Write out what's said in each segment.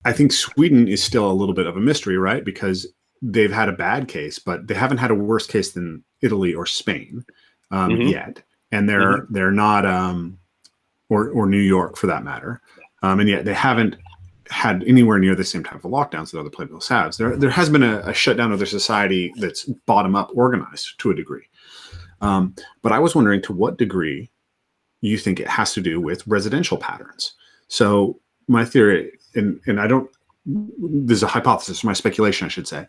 I think Sweden is still a little bit of a mystery, right? Because they've had a bad case, but they haven't had a worse case than Italy or Spain yet, and they're not, or New York for that matter, and yet they haven't had anywhere near the same type of lockdowns that other places have. There has been a shutdown of their society that's bottom up organized to a degree, but I was wondering to what degree you think it has to do with residential patterns. So my theory, and I don't, this is a hypothesis, my speculation, I should say,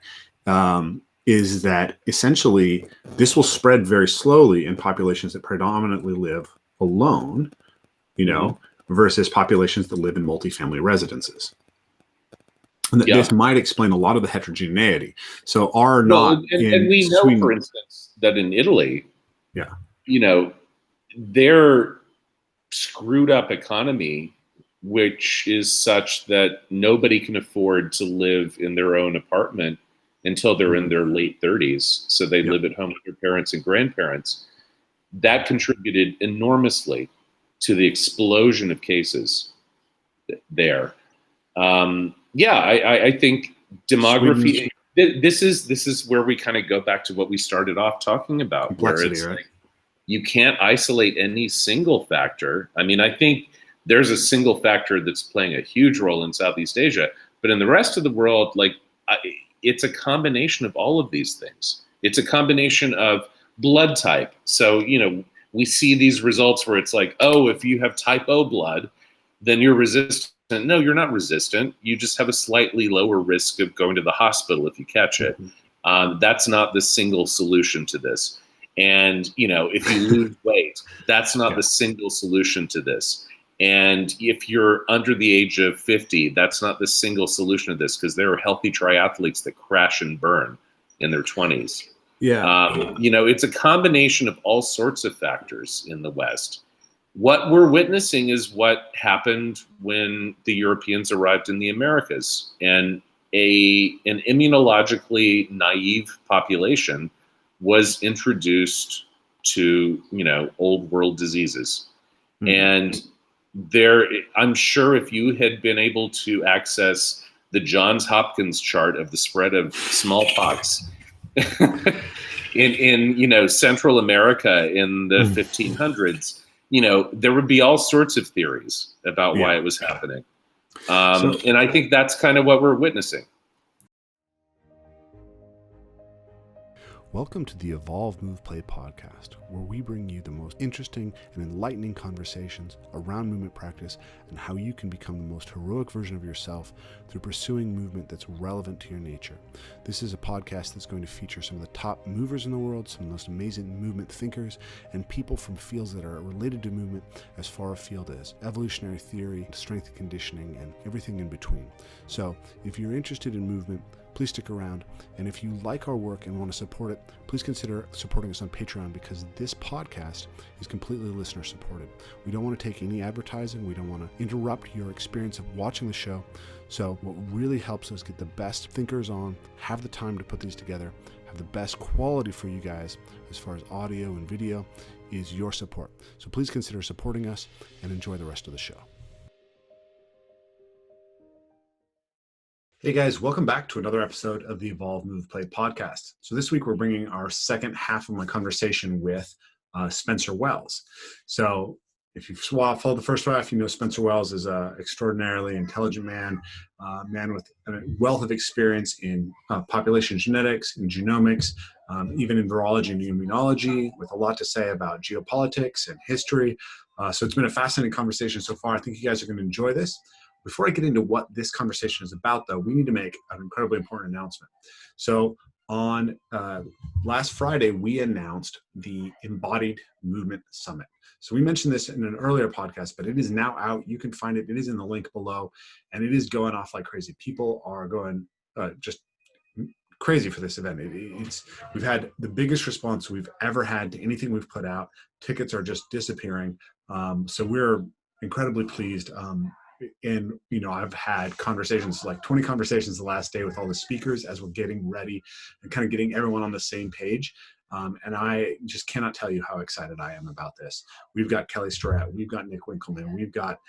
is that essentially this will spread very slowly in populations that predominantly live alone, versus populations that live in multifamily residences. And that this might explain a lot of the heterogeneity. So and we know, Sweden, for instance, that in Italy, their screwed up economy, which is such that nobody can afford to live in their own apartment until they're in their late 30s. So they live at home with their parents and grandparents. That contributed enormously to the explosion of cases there. I think demography, this is where we kind of go back to what we started off talking about, complexity, where it's right? like, you can't isolate any single factor. I mean, I think there's a single factor that's playing a huge role in Southeast Asia, but in the rest of the world, it's a combination of all of these things. It's a combination of blood type. So, we see these results where it's like, oh, if you have type O blood, then you're resistant. No, you're not resistant. You just have a slightly lower risk of going to the hospital if you catch it. That's not the single solution to this. And, if you lose weight, that's not the single solution to this. And if you're under the age of 50, that's not the single solution to this, because there are healthy triathletes that crash and burn in their 20s. It's a combination of all sorts of factors in the West. What we're witnessing is what happened when the Europeans arrived in the Americas, and an immunologically naive population was introduced to, old world diseases. And I'm sure if you had been able to access the Johns Hopkins chart of the spread of smallpox in Central America in the 1500s, there would be all sorts of theories about why it was happening. And I think that's kind of what we're witnessing. Welcome to the Evolve, Move, Play podcast, where we bring you the most interesting and enlightening conversations around movement practice and how you can become the most heroic version of yourself through pursuing movement that's relevant to your nature. This is a podcast that's going to feature some of the top movers in the world, some of the most amazing movement thinkers, and people from fields that are related to movement as far afield as evolutionary theory, strength and conditioning, and everything in between. So if you're interested in movement, please stick around. And if you like our work and want to support it, please consider supporting us on Patreon, because this podcast is completely listener supported. We don't want to take any advertising. We don't want to interrupt your experience of watching the show. So what really helps us get the best thinkers on, have the time to put these together, have the best quality for you guys as far as audio and video, is your support. So please consider supporting us and enjoy the rest of the show. Hey guys, welcome back to another episode of the Evolve, Move, Play podcast. So this week we're bringing our second half of my conversation with Spencer Wells. So if you've followed the first half, Spencer Wells is an extraordinarily intelligent man with a wealth of experience in population genetics, in genomics, even in virology and immunology, with a lot to say about geopolitics and history. So it's been a fascinating conversation so far. I think you guys are going to enjoy this. Before I get into what this conversation is about, though, we need to make an incredibly important announcement. So on last Friday, we announced the Embodied Movement Summit. So we mentioned this in an earlier podcast, but it is now out. You can find it. It is in the link below, and it is going off like crazy. People are going just crazy for this event. We've had the biggest response we've ever had to anything we've put out. Tickets are just disappearing. So we're incredibly pleased. And, I've had conversations, like 20 conversations the last day with all the speakers as we're getting ready and kind of getting everyone on the same page. And I just cannot tell you how excited I am about this. We've got Kelly Starrett, we've got Nick Winkleman, we've got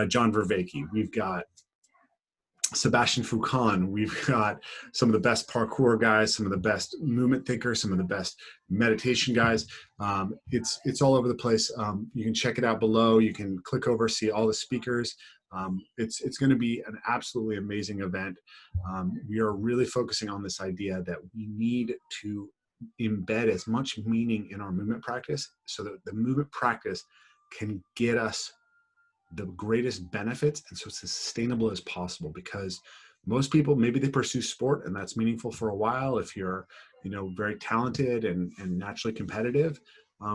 John Vervaeke, we've got Sebastian Foucan. We've got some of the best parkour guys, some of the best movement thinkers, some of the best meditation guys. It's all over the place. You can check it out below. You can click over, see all the speakers. It's going to be an absolutely amazing event. We are really focusing on this idea that we need to embed as much meaning in our movement practice so that the movement practice can get us the greatest benefits and so it's as sustainable as possible, because most people, maybe they pursue sport and that's meaningful for a while if you're, very talented and naturally competitive,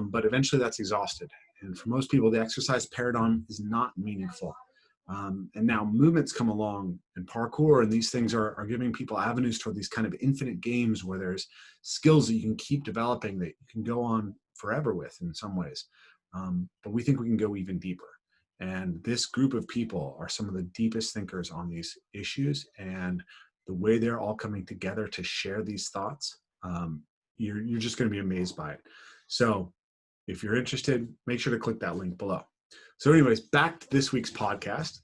but eventually that's exhausted. And for most people, the exercise paradigm is not meaningful. And now movements come along and parkour and these things are giving people avenues toward these kind of infinite games where there's skills that you can keep developing that you can go on forever with in some ways. But we think we can go even deeper. And this group of people are some of the deepest thinkers on these issues, and the way they're all coming together to share these thoughts, you're just going to be amazed by it. So if you're interested, make sure to click that link below. So anyways, back to this week's podcast.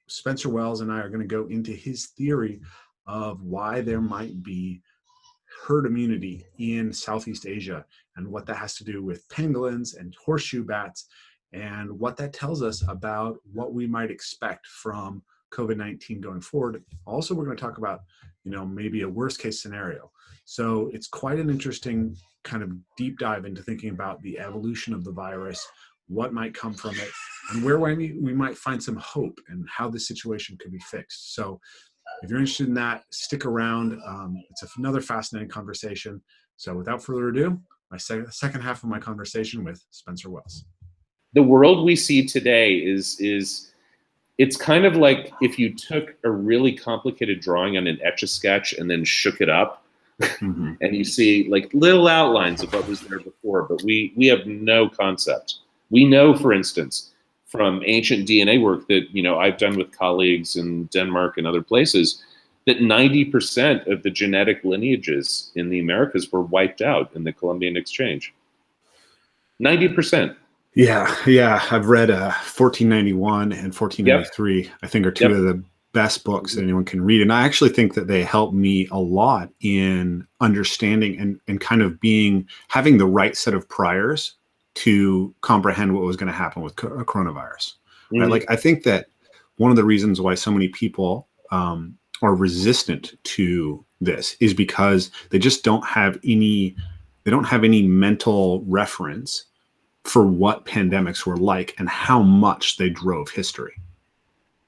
Spencer Wells and I are going to go into his theory of why there might be herd immunity in Southeast Asia and what that has to do with pangolins and horseshoe bats, and what that tells us about what we might expect from COVID-19 going forward. Also, we're going to talk about, maybe a worst case scenario. So it's quite an interesting kind of deep dive into thinking about the evolution of the virus, what might come from it, and where we might find some hope and how the situation could be fixed. So if you're interested in that, stick around. It's another fascinating conversation. So without further ado, my second half of my conversation with Spencer Wells. The world we see today is it's kind of like if you took a really complicated drawing on an Etch-a-Sketch and then shook it up, and you see like little outlines of what was there before, but we have no concept. We know, for instance, from ancient DNA work that I've done with colleagues in Denmark and other places, that 90% of the genetic lineages in the Americas were wiped out in the Columbian Exchange. 90%. Yeah. I've read 1491 and 1493. Yep. I think are two of the best books that anyone can read. And I actually think that they help me a lot in understanding and kind of having the right set of priors to comprehend what was going to happen with coronavirus. Mm-hmm. Right? Like, I think that one of the reasons why so many people are resistant to this is because they just don't have any mental reference for what pandemics were like and how much they drove history.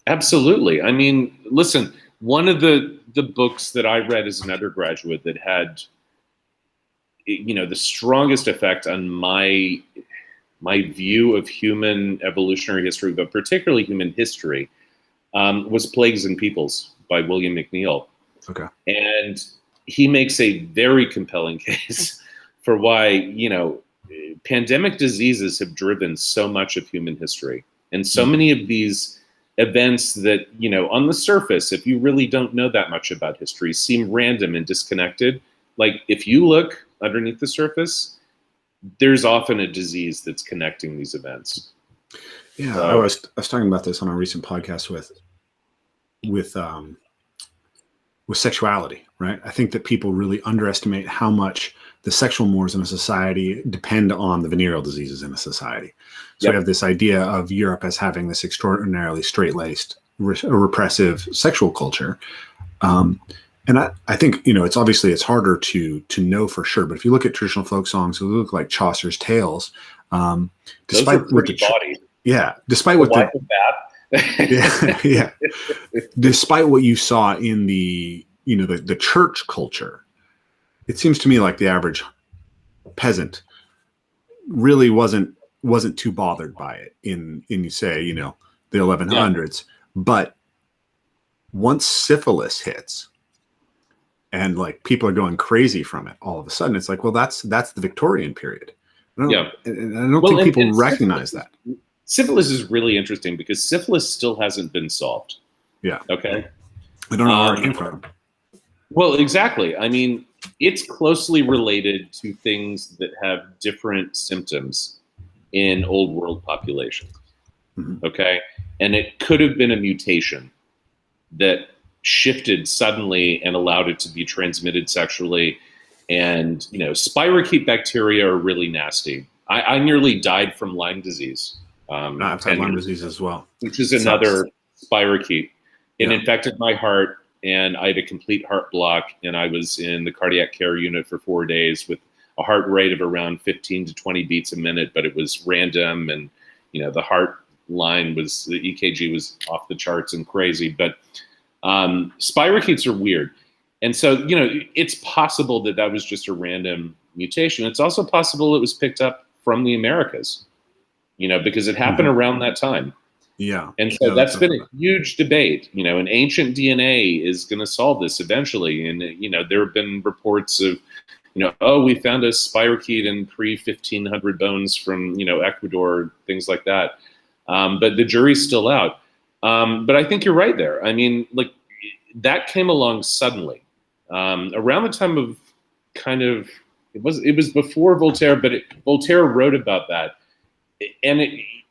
Absolutely. I mean, listen, one of the books that I read as an undergraduate that had, the strongest effect on my view of human evolutionary history, but particularly human history, was Plagues and Peoples by William McNeill. Okay. And he makes a very compelling case for why, pandemic diseases have driven so much of human history. And so many of these events that, on the surface, if you really don't know that much about history, seem random and disconnected. Like, if you look underneath the surface, there's often a disease that's connecting these events. Yeah, I was talking about this on a recent podcast with sexuality, right? I think that people really underestimate how much the sexual mores in a society depend on the venereal diseases in a society. So we have this idea of Europe as having this extraordinarily straight-laced, repressive sexual culture. And I think, it's harder to know for sure. But if you look at traditional folk songs, they look like Chaucer's tales. Despite what despite what you saw in the church culture, it seems to me like the average peasant really wasn't too bothered by it in the 1100s. But once syphilis hits and like people are going crazy from it, all of a sudden it's like, well, that's the Victorian period. And I don't think people recognize that. Syphilis is really interesting because syphilis still hasn't been solved. Yeah. Okay. I don't know where it came from. Well, exactly. I mean, it's closely related to things that have different symptoms in old world populations. Mm-hmm. Okay. And it could have been a mutation that shifted suddenly and allowed it to be transmitted sexually. And, spirochete bacteria are really nasty. I nearly died from Lyme disease. I've had Lyme disease as well. Which is another spirochete. It infected my heart, and I had a complete heart block, and I was in the cardiac care unit for 4 days with a heart rate of around 15 to 20 beats a minute, but it was random, and the heart line the EKG was off the charts and crazy. But spirochetes are weird. And so, it's possible that was just a random mutation. It's also possible it was picked up from the Americas, because it happened around that time. Yeah. And so that's been a huge debate. An ancient DNA is going to solve this eventually. And, there have been reports of, we found a spirochete in pre-1500 bones from, Ecuador, things like that. But the jury's still out. But I think you're right there. I mean, that came along suddenly. Around the time of it was before Voltaire, but Voltaire wrote about that. And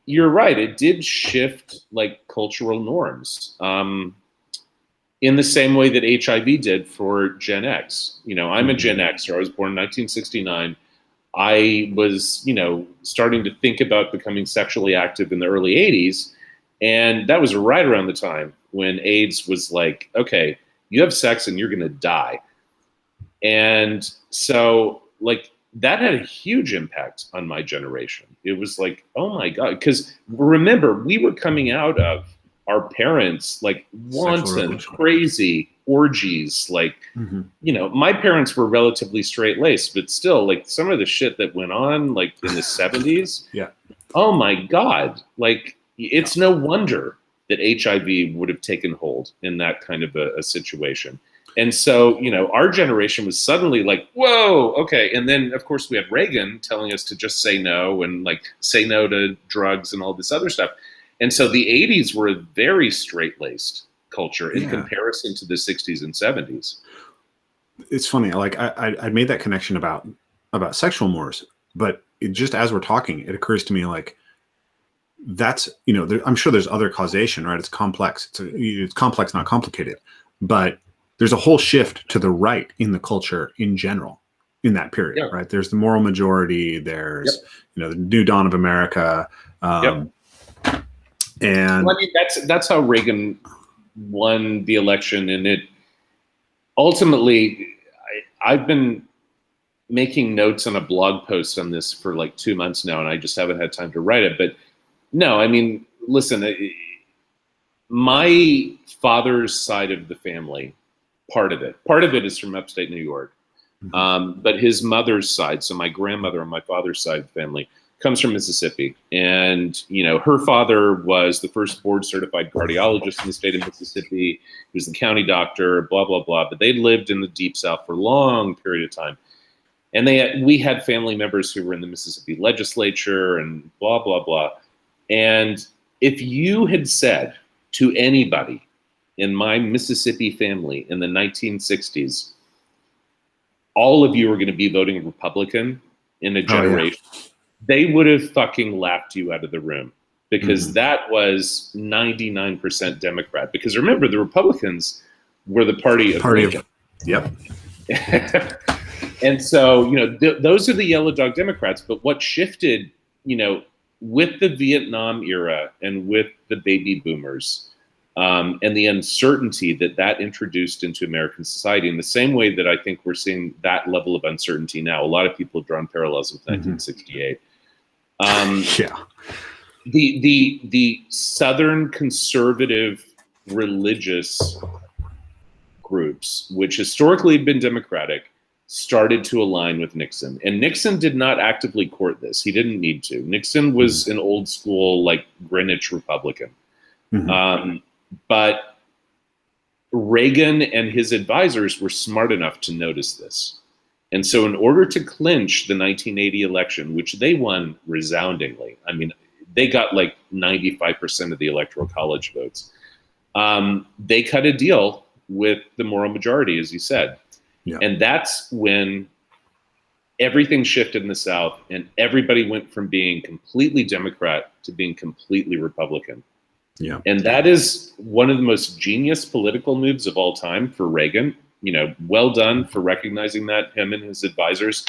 you're right, it did shift cultural norms in the same way that HIV did for Gen X. I'm a Gen Xer. I was born in 1969. I was, starting to think about becoming sexually active in the early 80s. And that was right around the time when AIDS was like, okay, you have sex and you're going to die. And so that had a huge impact on my generation. It was like, oh my God. Because remember, we were coming out of our parents wanton, crazy orgies. My parents were relatively straight-laced, but still some of the shit that went on in the 70s. Yeah. Oh my God. It's no wonder that HIV would have taken hold in that kind of a situation. And so, our generation was suddenly whoa, okay. And then, of course, we had Reagan telling us to just say no and say no to drugs and all this other stuff. And so the 80s were a very straight-laced culture in comparison to the 60s and 70s. It's funny. I made that connection about sexual mores, but just as we're talking, it occurs to me that's, I'm sure there's other causation, right? It's complex. It's complex, not complicated, but there's a whole shift to the right in the culture in general in that period, right? There's the moral majority. There's, the new dawn of America. And well, I mean, that's how Reagan won the election. And it ultimately, I've been making notes on a blog post on this for 2 months now, and I just haven't had time to write it. But no, I mean, listen, my father's side of the family, part of it is from upstate New York. But his mother's side, so my grandmother on my father's side of the family, comes from Mississippi. And, her father was the first board certified cardiologist in the state of Mississippi. He was the county doctor, blah, blah, blah. But they lived in the Deep South for a long period of time. And we had family members who were in the Mississippi legislature and blah, blah, blah. And if you had said to anybody in my Mississippi family in the 1960s, all of you are going to be voting Republican in a generation, they would have fucking laughed you out of the room, because that was 99% Democrat. Because remember, the Republicans were the party of Lincoln. Yep. And so, those are the yellow dog Democrats. But what shifted, with the Vietnam era and with the baby boomers, and the uncertainty that introduced into American society, in the same way that I think we're seeing that level of uncertainty now. A lot of people have drawn parallels with 1968. The Southern conservative religious groups, which historically had been Democratic, started to align with Nixon. And Nixon did not actively court this. He didn't need to. Nixon was an old school, Greenwich Republican. But Reagan and his advisors were smart enough to notice this. And so in order to clinch the 1980 election, which they won resoundingly, I mean, they got 95% of the Electoral College votes, they cut a deal with the moral majority, as you said. Yeah. And that's when everything shifted in the South, and everybody went from being completely Democrat to being completely Republican. Yeah. And that is one of the most genius political moves of all time for Reagan. Well done for recognizing that, him and his advisors.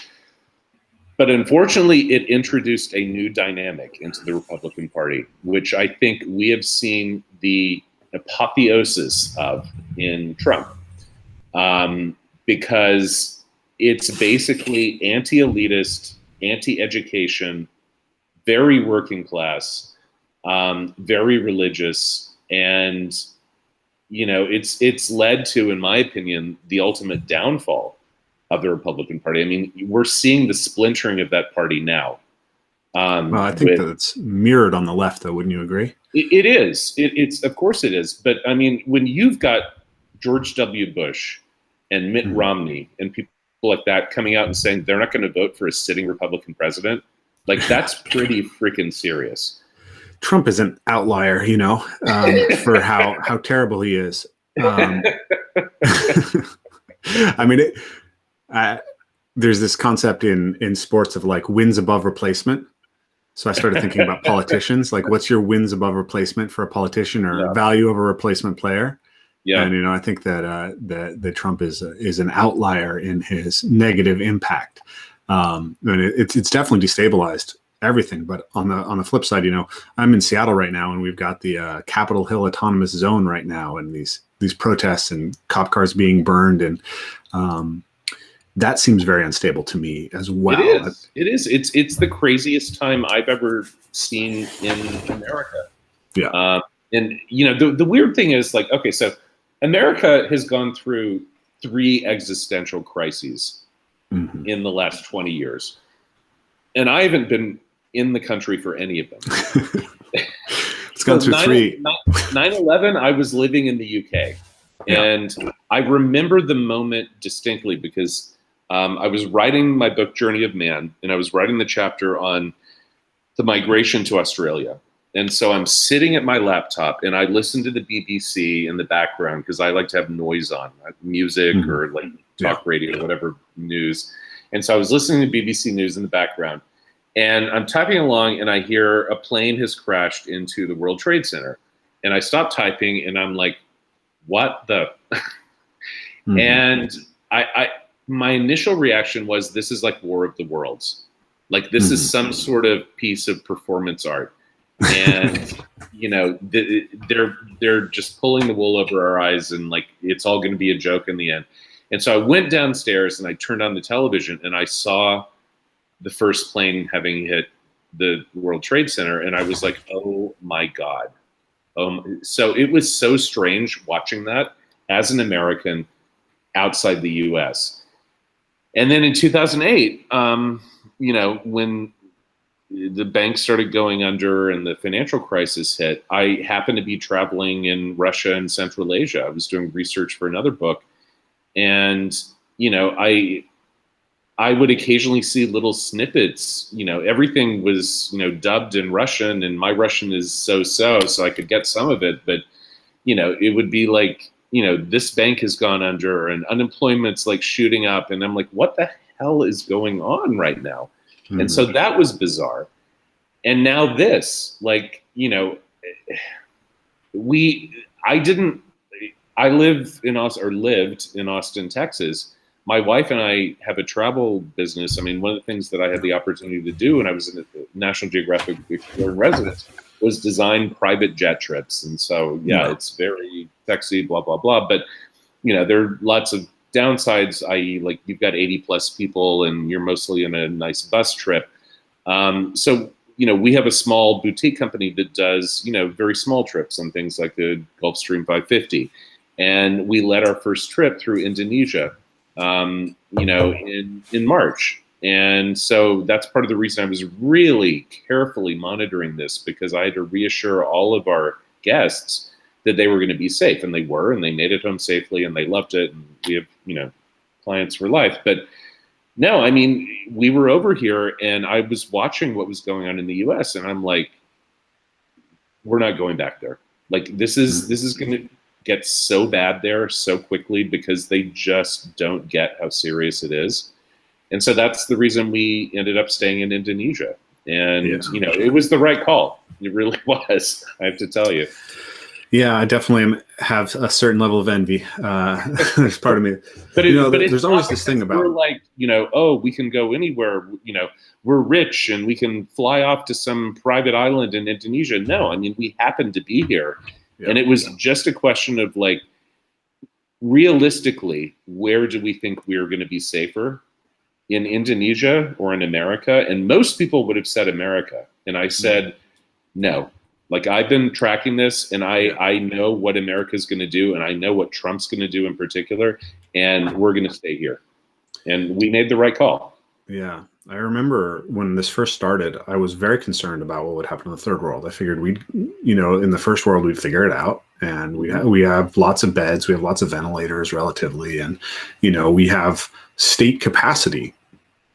But unfortunately, it introduced a new dynamic into the Republican Party, which I think we have seen the apotheosis of in Trump, because it's basically anti-elitist, anti-education, very working class, very religious, and it's led to, in my opinion, the ultimate downfall of the Republican Party. I mean, we're seeing the splintering of that party now. Well, I think that it's mirrored on the left, though. Wouldn't you agree? It is. It's of course it is. But I mean, when you've got George W. Bush and Mitt Romney and people like that coming out and saying they're not going to vote for a sitting Republican president, like, that's pretty freaking serious. Trump is an outlier, for how terrible he is. I mean, there's this concept in sports of like wins above replacement. So I started thinking about politicians, like what's your wins above replacement for a politician, or value of a replacement player? Yeah. And, I think that Trump is an outlier in his negative impact. And it's definitely destabilized everything. But on the flip side, I'm in Seattle right now, and we've got the Capitol Hill Autonomous Zone right now, and these protests and cop cars being burned, and that seems very unstable to me as well. It is. It's the craziest time I've ever seen in America. Yeah. And the weird thing is, like, okay, so America has gone through 3 existential crises in the last 20 years. And I haven't been in the country for any of them. It's gone through 3. 9/11, I was living in the UK. And I remember the moment distinctly because I was writing my book, Journey of Man, and I was writing the chapter on the migration to Australia. And so I'm sitting at my laptop, and I listen to the BBC in the background because I like to have noise on, music or like talk radio, whatever, news. And so I was listening to BBC News in the background, and I'm typing along, and I hear a plane has crashed into the World Trade Center. And I stop typing, and I'm like, what the? And my initial reaction was, this is like War of the Worlds. Like, this is some sort of piece of performance art. And, they're just pulling the wool over our eyes, and like, it's all going to be a joke in the end. And so I went downstairs and I turned on the television, and I saw the first plane having hit the World Trade Center. And I was like, oh my God. So it was so strange watching that as an American outside the US. And then in 2008, when the banks started going under and the financial crisis hit, I happened to be traveling in Russia and Central Asia. I was doing research for another book. And, I would occasionally see little snippets. Everything was, dubbed in Russian, and my Russian is so I could get some of it. But, it would be like, this bank has gone under and unemployment's like shooting up. And I'm like, what the hell is going on right now? And so that was bizarre. And now this, like, I lived in Austin, Texas. My wife and I have a travel business. I mean, one of the things that I had the opportunity to do when I was in the National Geographic Explorer residence was design private jet trips. And so, it's very sexy, blah, blah, blah. But, there are lots of downsides, i.e. like you've got 80 plus people and you're mostly in a nice bus trip. So, we have a small boutique company that does, very small trips on things like the Gulfstream 550. And we led our first trip through Indonesia, in March. And so that's part of the reason I was really carefully monitoring this, because I had to reassure all of our guests that they were going to be safe, and they were, and they made it home safely, and they loved it. And we have, clients for life. But no, I mean, we were over here, and I was watching what was going on in the US, and I'm like, we're not going back there. Like, this is going to get so bad there so quickly, because they just don't get how serious it is. And so that's the reason we ended up staying in Indonesia. And, Yeah. it was the right call. It really was, I have to tell you. Yeah, I definitely have a certain level of envy. There's part of me. But there's always this thing about, we're like, oh, we can go anywhere. We're rich and we can fly off to some private island in Indonesia. No, I mean, we happen to be here. Yeah. And it was just a question of like, realistically, where do we think we're going to be safer? In Indonesia or in America? And most people would have said America. And I said, no. Like, I've been tracking this, and I know what America's going to do, and I know what Trump's going to do in particular, and we're going to stay here. And we made the right call. Yeah. I remember when this first started, I was very concerned about what would happen in the third world. I figured we'd, in the first world, we'd figure it out. And we have lots of beds, we have lots of ventilators relatively, and, we have state capacity.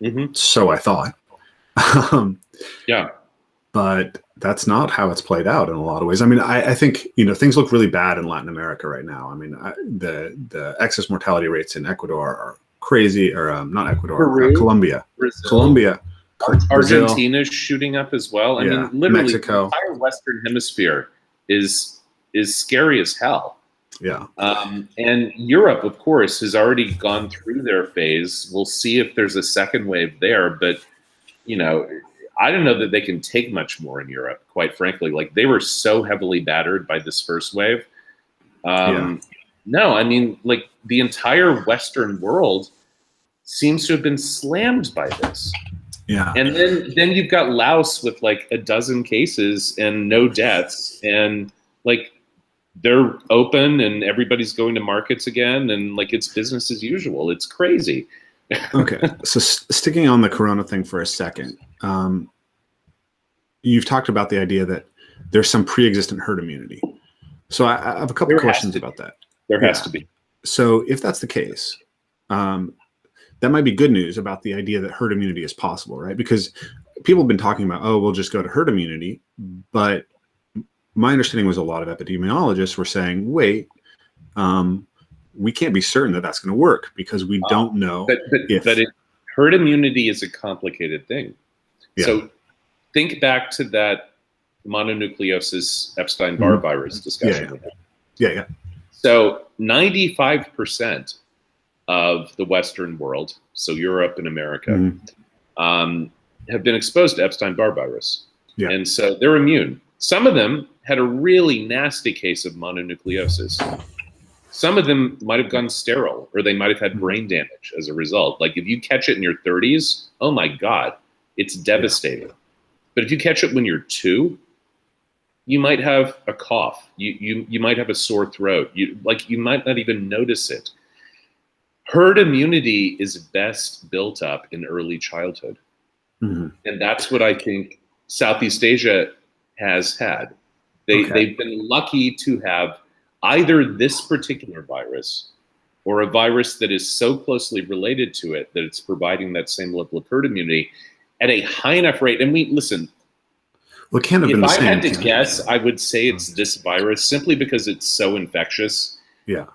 Mm-hmm. So I thought. Yeah. But that's not how it's played out in a lot of ways. I mean, I think, things look really bad in Latin America right now. I mean, the excess mortality rates in Ecuador are crazy, or not Ecuador, Colombia. Brazil. Colombia. Argentina's shooting up as well. I mean, literally, Mexico. The entire Western Hemisphere is scary as hell. Yeah. And Europe, of course, has already gone through their phase. We'll see if there's a second wave there. But, I don't know that they can take much more in Europe, quite frankly. Like, they were so heavily battered by this first wave. No, I mean, like, the entire Western world seems to have been slammed by this. Yeah. And then you've got Laos with like a dozen cases and no deaths, and like they're open and everybody's going to markets again, and like it's business as usual. It's crazy. Okay. So sticking on the Corona thing for a second, you've talked about the idea that there's some pre-existent herd immunity. So I have a couple of questions about that. There has to be. So if that's the case, that might be good news about the idea that herd immunity is possible, right? Because people have been talking about, we'll just go to herd immunity. But my understanding was a lot of epidemiologists were saying, wait, we can't be certain that that's going to work because we don't know. But herd immunity is a complicated thing. Yeah. So think back to that mononucleosis Epstein-Barr virus discussion. Yeah. So 95% of the Western world, so Europe and America, have been exposed to Epstein-Barr virus. Yeah. And so they're immune. Some of them had a really nasty case of mononucleosis. Some of them might have gone sterile, or they might have had brain damage as a result. Like if you catch it in your 30s, oh my God, it's devastating. Yeah. But if you catch it when you're 2, you might have a cough. You might have a sore throat. You might not even notice it. Herd immunity is best built up in early childhood. Mm-hmm. And that's what I think Southeast Asia has had. They've been lucky to have either this particular virus or a virus that is so closely related to it that it's providing that same level of herd immunity at a high enough rate. And listen, well, it can't have been the same. If I had to guess, I would say it's this virus simply because it's so infectious. Yeah.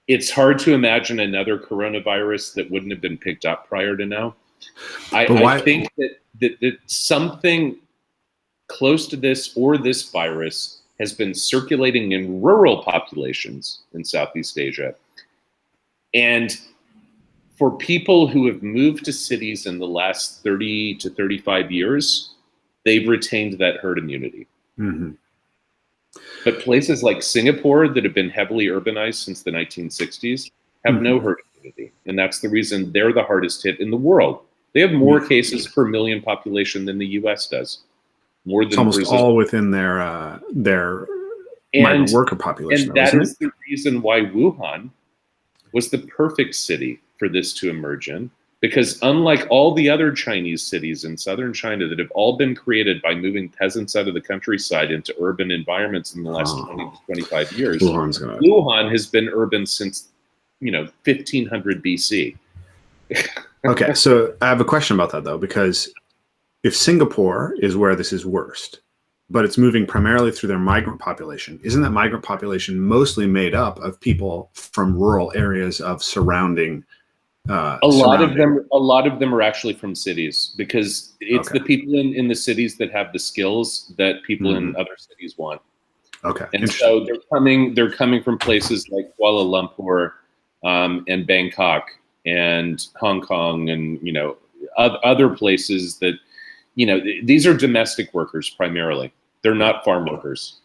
It's hard to imagine another coronavirus that wouldn't have been picked up prior to now. I think that something close to this or this virus has been circulating in rural populations in Southeast Asia. And for people who have moved to cities in the last 30 to 35 years, they've retained that herd immunity. Mm-hmm. But places like Singapore that have been heavily urbanized since the 1960s have no herd immunity. And that's the reason they're the hardest hit in the world. They have more cases per million population than the US does. More than it's almost Brazil. All within their migrant worker population. And that is the reason why Wuhan was the perfect city for this to emerge in. Because unlike all the other Chinese cities in southern China that have all been created by moving peasants out of the countryside into urban environments in the last 20 to 25 years, Wuhan has been urban since 1500 BC. Okay, so I have a question about that though, because if Singapore is where this is worst, but it's moving primarily through their migrant population, isn't that migrant population mostly made up of people from rural areas of surrounding A lot of them are actually from cities, because it's the people in the cities that have the skills that people in other cities want. Okay. And so they're coming from places like Kuala Lumpur, and Bangkok and Hong Kong, and, you know, other places that, you know, these are domestic workers primarily. They're not farm workers.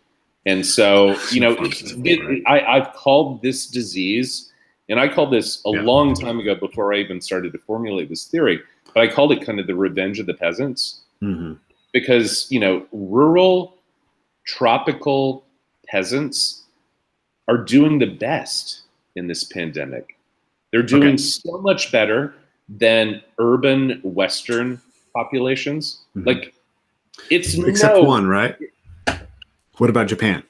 And so, you know, I've called this disease, and I called this a long time ago before I even started to formulate this theory, but I called it kind of the revenge of the peasants, because, you know, rural tropical peasants are doing the best in this pandemic. They're doing so much better than urban Western populations. Like, it's except one, right? What about Japan?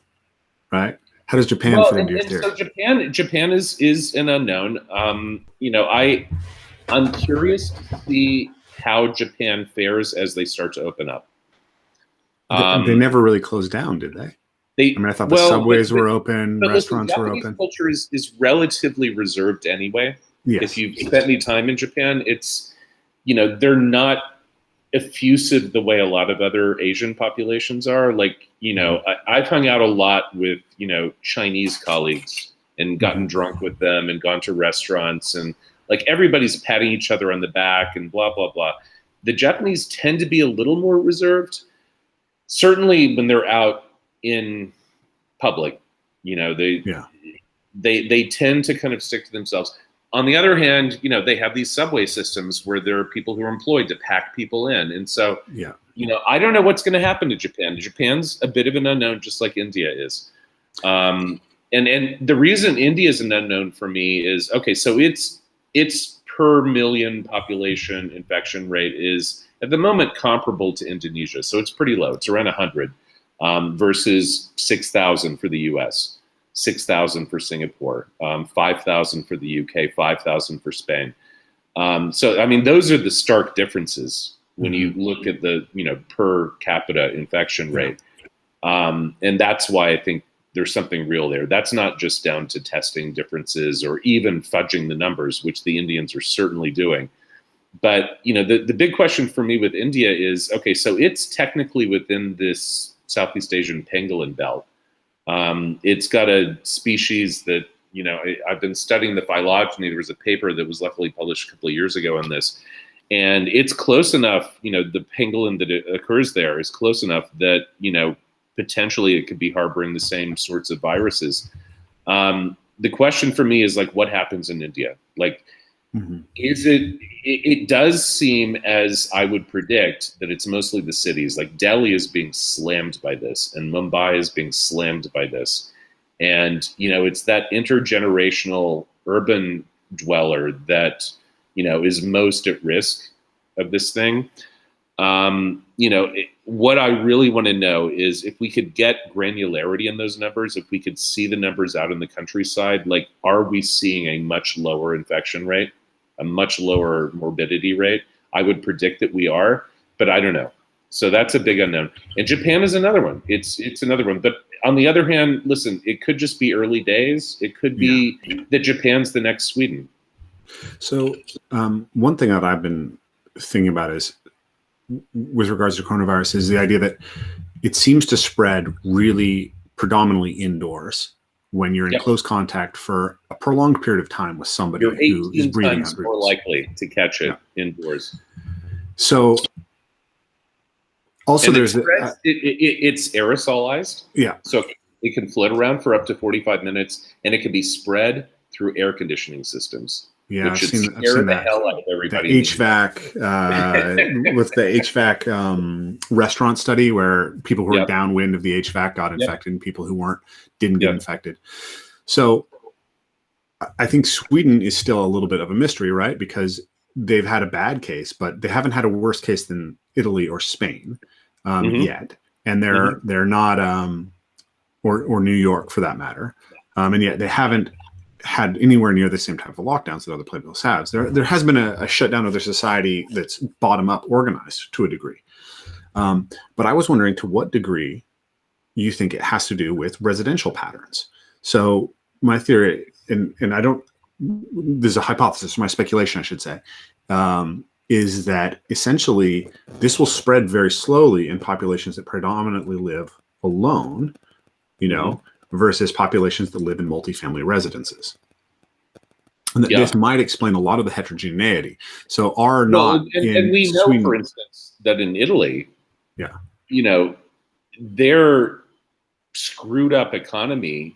Right? How does Japan fit into your theory? So Japan is an unknown. You know, I'm curious to see how Japan fares as they start to open up. They never really closed down, did they? I mean, I thought the subways were open, restaurants were open. Culture is relatively reserved anyway. Yes. If you've spent any time in Japan, it's, you know, they're not effusive the way a lot of other Asian populations are. Like, you know, I've hung out a lot with, you know, Chinese colleagues and gotten drunk with them and gone to restaurants, and like everybody's patting each other on the back and blah, blah, blah. The Japanese tend to be a little more reserved, certainly when they're out in public. You know, they tend to kind of stick to themselves. On the other hand, you know, they have these subway systems where there are people who are employed to pack people in. And so, you know, I don't know what's going to happen to Japan. Japan's a bit of an unknown, just like India is. And the reason India is an unknown for me is, okay, so its per million population infection rate is at the moment comparable to Indonesia. So it's pretty low. It's around 100 versus 6,000 for the US. 6,000 for Singapore, 5,000 for the UK, 5,000 for Spain. So, I mean, those are the stark differences when you look at the, you know, per capita infection rate. And that's why I think there's something real there. That's not just down to testing differences or even fudging the numbers, which the Indians are certainly doing. But, you know, the big question for me with India is, okay, so it's technically within this Southeast Asian pangolin belt. It's got a species that, you know, I've been studying the phylogeny. There was a paper that was luckily published a couple of years ago on this, and it's close enough, you know, the pangolin that occurs there is close enough that, you know, potentially it could be harboring the same sorts of viruses. The question for me is, like, what happens in India? Like, is it does seem, as I would predict, that it's mostly the cities. Like Delhi is being slammed by this, and Mumbai is being slammed by this. And, you know, it's that intergenerational urban dweller that, you know, is most at risk of this thing. You know, what I really want to know is if we could get granularity in those numbers, if we could see the numbers out in the countryside, like, are we seeing a much lower infection rate, a much lower morbidity rate? I would predict that we are, but I don't know. So that's a big unknown. And Japan is another one. It's another one. But on the other hand, listen, it could just be early days. It could be that Japan's the next Sweden. So one thing that I've been thinking about is, with regards to coronavirus, is the idea that it seems to spread really predominantly indoors when you're in close contact for a prolonged period of time with somebody who is breathing times more likely to catch it indoors. So also there's it's aerosolized. Yeah. So it can float around for up to 45 minutes, and it can be spread through air conditioning systems. Yeah, I've seen the hell out of everybody. The HVAC, with the HVAC restaurant study, where people who were downwind of the HVAC got infected, and people who weren't didn't get infected. So I think Sweden is still a little bit of a mystery, right? Because they've had a bad case, but they haven't had a worse case than Italy or Spain yet, and they're not, or New York for that matter, and yet they haven't had anywhere near the same type of lockdowns that other places have. There has been a shutdown of their society that's bottom up organized to a degree. But I was wondering to what degree you think it has to do with residential patterns. So my theory, and I don't there's a hypothesis, my speculation, I should say, is that essentially this will spread very slowly in populations that predominantly live alone, versus populations that live in multifamily residences. And this might explain a lot of the heterogeneity. So and we know, Sweden, for instance, that in Italy, yeah, their screwed up economy,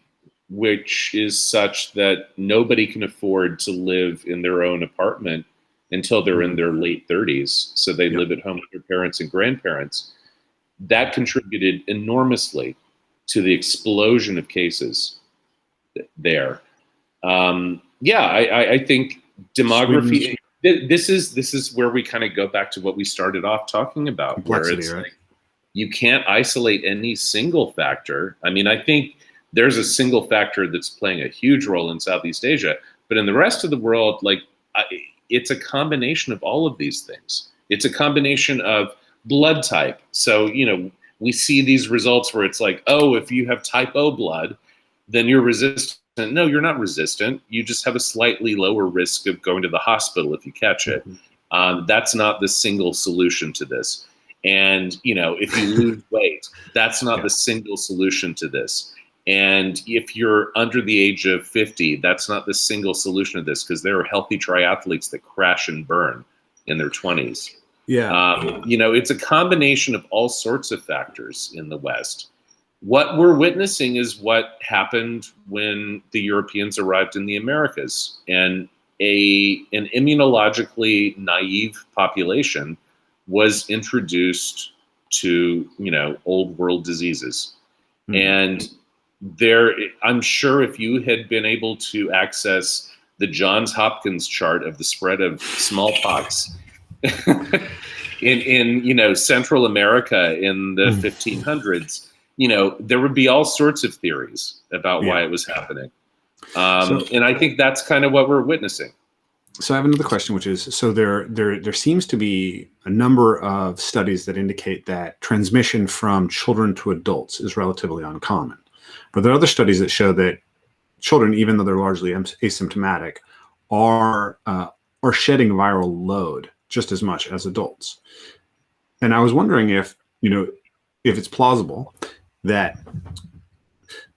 which is such that nobody can afford to live in their own apartment until they're in their late 30s. So they live at home with their parents and grandparents. That contributed enormously to the explosion of cases there. I think demography. This is where we kind of go back to what we started off talking about, where it's right? like, you can't isolate any single factor. I mean, I think there's a single factor that's playing a huge role in Southeast Asia, but in the rest of the world, it's a combination of all of these things. It's a combination of blood type. So, we see these results where it's like, oh, if you have type O blood, then you're resistant. No, you're not resistant. You just have a slightly lower risk of going to the hospital if you catch it. That's not the single solution to this. And, if you lose weight, that's not the single solution to this. And if you're under the age of 50, that's not the single solution to this, because there are healthy triathletes that crash and burn in their 20s. It's a combination of all sorts of factors in the West. What we're witnessing is what happened when the Europeans arrived in the Americas, and an immunologically naive population was introduced to, old world diseases. And I'm sure if you had been able to access the Johns Hopkins chart of the spread of smallpox in Central America in the 1500s, there would be all sorts of theories about why it was happening. And I think that's kind of what we're witnessing. So I have another question, which is, so there seems to be a number of studies that indicate that transmission from children to adults is relatively uncommon. But there are other studies that show that children, even though they're largely asymptomatic, are shedding viral load just as much as adults. And I was wondering if it's plausible that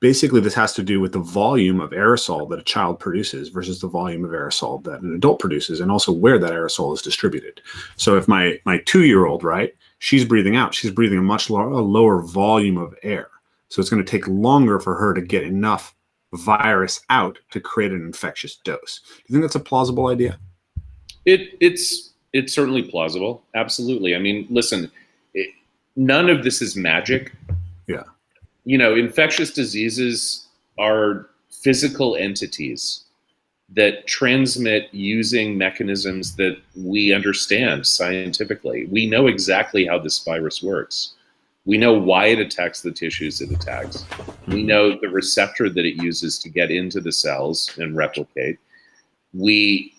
basically this has to do with the volume of aerosol that a child produces versus the volume of aerosol that an adult produces, and also where that aerosol is distributed. So if my 2-year-old, right, she's breathing a much lower volume of air. So it's going to take longer for her to get enough virus out to create an infectious dose. Do you think that's a plausible idea? It's certainly plausible. Absolutely. I mean, listen, none of this is magic. Yeah. Infectious diseases are physical entities that transmit using mechanisms that we understand scientifically. We know exactly how this virus works. We know why it attacks the tissues it attacks. We know the receptor that it uses to get into the cells and replicate. We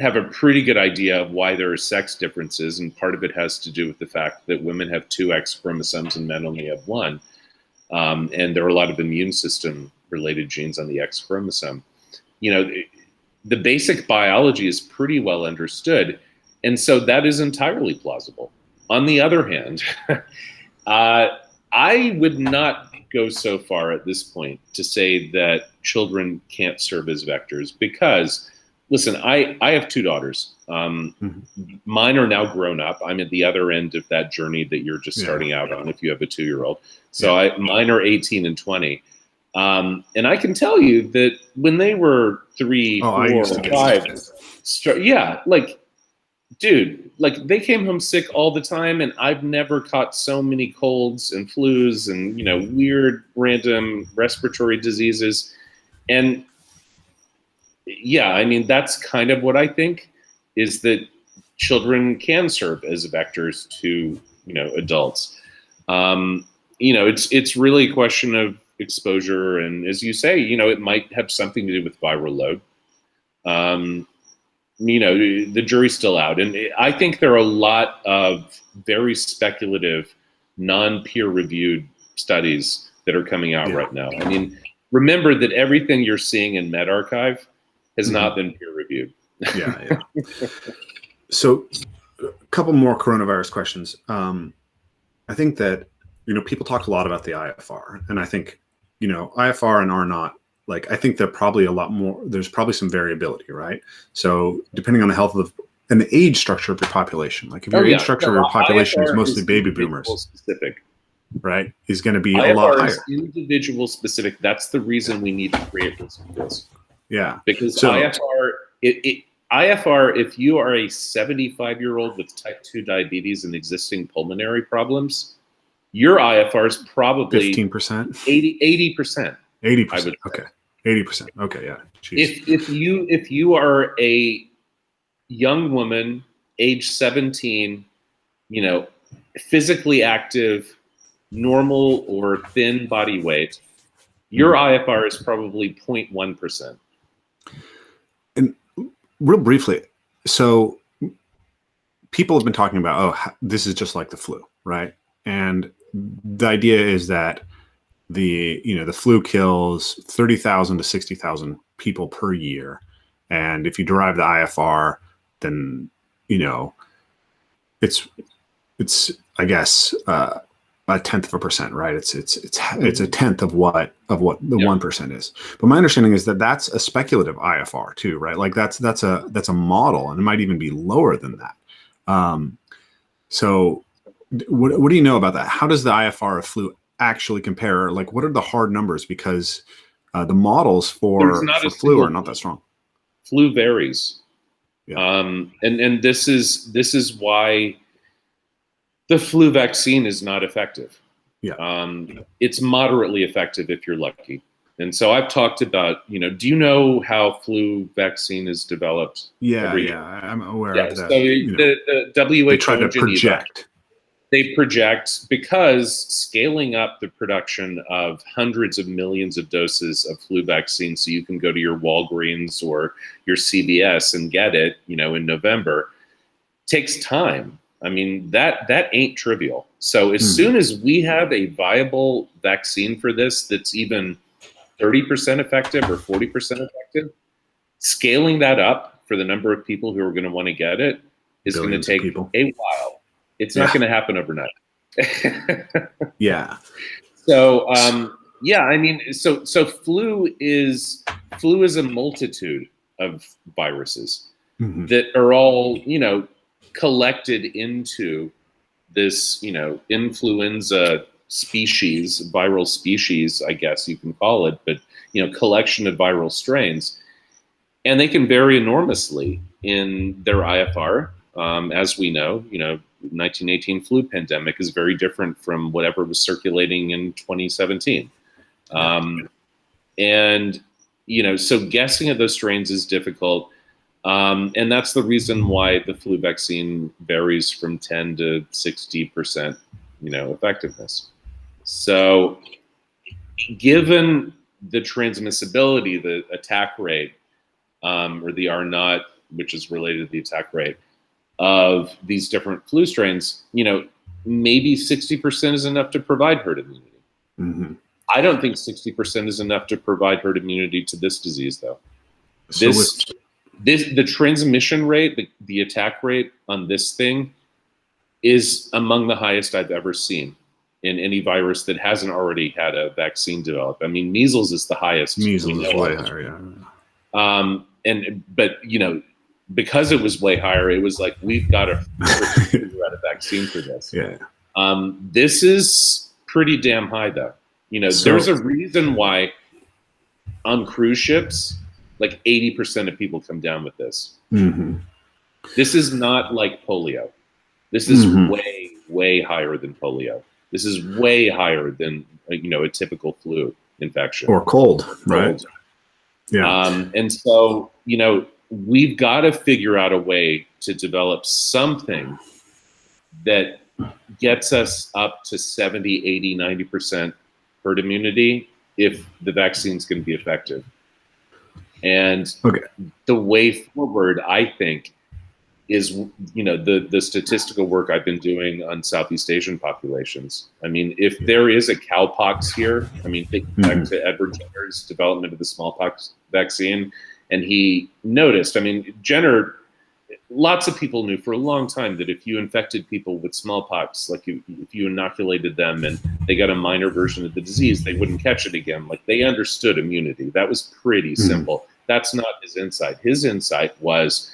have a pretty good idea of why there are sex differences, and part of it has to do with the fact that women have 2 X chromosomes and men only have 1. And there are a lot of immune system related genes on the X chromosome. The basic biology is pretty well understood. And so that is entirely plausible. On the other hand, I would not go so far at this point to say that children can't serve as vectors, because, listen, I have 2 daughters. Mine are now grown up. I'm at the other end of that journey that you're just starting out on if you have a 2-year-old. So mine are 18 and 20. And I can tell you that when they were 3, 4, 5, dude, they came home sick all the time, and I've never caught so many colds and flus and, weird random respiratory diseases. And that's kind of what I think, is that children can serve as vectors to, adults. It's really a question of exposure. And as you say, it might have something to do with viral load. The jury's still out. And I think there are a lot of very speculative, non-peer reviewed studies that are coming out right now. I mean, remember that everything you're seeing in medRxiv has not been peer reviewed. Yeah. So a couple more coronavirus questions. I think that, people talk a lot about the IFR, and I think, IFR and R naught, like, I think there's probably some variability, right? So depending on the health and the age structure of your population, like if your age structure of your population is mostly baby boomers, specific, right, is going to be IFR a lot higher. Is individual specific. That's the reason we need to create this. Yeah. Because IFR, IFR, if you are a 75-year-old with type 2 diabetes and existing pulmonary problems, your IFR is probably 15%, 80%. 80%. Okay. 80%. Okay. Yeah. Jeez. If you are a young woman, age 17, physically active, normal or thin body weight, your IFR is probably 0.1%. And real briefly, so people have been talking about, this is just like the flu, right? And the idea is that the flu kills 30,000 to 60,000 people per year. And if you derive the IFR, then, it's I guess, a 0.1%, right? It's a tenth of what the 1% is. But my understanding is that that's a speculative IFR too, right? Like that's a model, and it might even be lower than that. So what do you know about that? How does the IFR of flu actually compare? Like, what are the hard numbers? Because the models for flu are not that strong. Flu varies. Yeah. And this is why the flu vaccine is not effective. Yeah. It's moderately effective if you're lucky. And so I've talked about, do you know how flu vaccine is developed? Yeah, I'm aware of that. So the WHO, they try to project. They project, because scaling up the production of hundreds of millions of doses of flu vaccine so you can go to your Walgreens or your CVS and get it, in November, takes time. I mean, that ain't trivial. So as soon as we have a viable vaccine for this that's even 30% effective or 40% effective, scaling that up for the number of people who are going to want to get it is going to take a while. It's not going to happen overnight. Yeah. So, so flu is a multitude of viruses that are all, collected into this, influenza species, viral species, I guess you can call it, but, collection of viral strains. And they can vary enormously in their IFR. As we know, 1918 flu pandemic is very different from whatever was circulating in 2017. So guessing at those strains is difficult. And that's the reason why the flu vaccine varies from 10 to 60%, effectiveness. So given the transmissibility, the attack rate, or the R naught, which is related to the attack rate of these different flu strains, maybe 60% is enough to provide herd immunity. I don't think 60% is enough to provide herd immunity to this disease, though. The transmission rate, the attack rate on this thing is among the highest I've ever seen in any virus that hasn't already had a vaccine developed. I mean, measles is the highest. Measles is way higher, yeah. But because it was way higher, it was like, we've got to figure out a vaccine for this. Yeah. This is pretty damn high, though. There's a reason why on cruise ships, like 80% of people come down with this. This is not like polio. This is way, way higher than polio. This is way higher than, a typical flu infection. Or cold, right? Yeah. And so, we've got to figure out a way to develop something that gets us up to 70, 80, 90% herd immunity if the vaccine's going to be effective. And the way forward, I think, is, the statistical work I've been doing on Southeast Asian populations. I mean, if there is a cowpox here, think back to Edward Jenner's development of the smallpox vaccine, And he noticed, I mean, Jenner, lots of people knew for a long time that if you infected people with smallpox, like if you inoculated them and they got a minor version of the disease, they wouldn't catch it again. Like, they understood immunity. That was pretty simple. That's not his insight. His insight was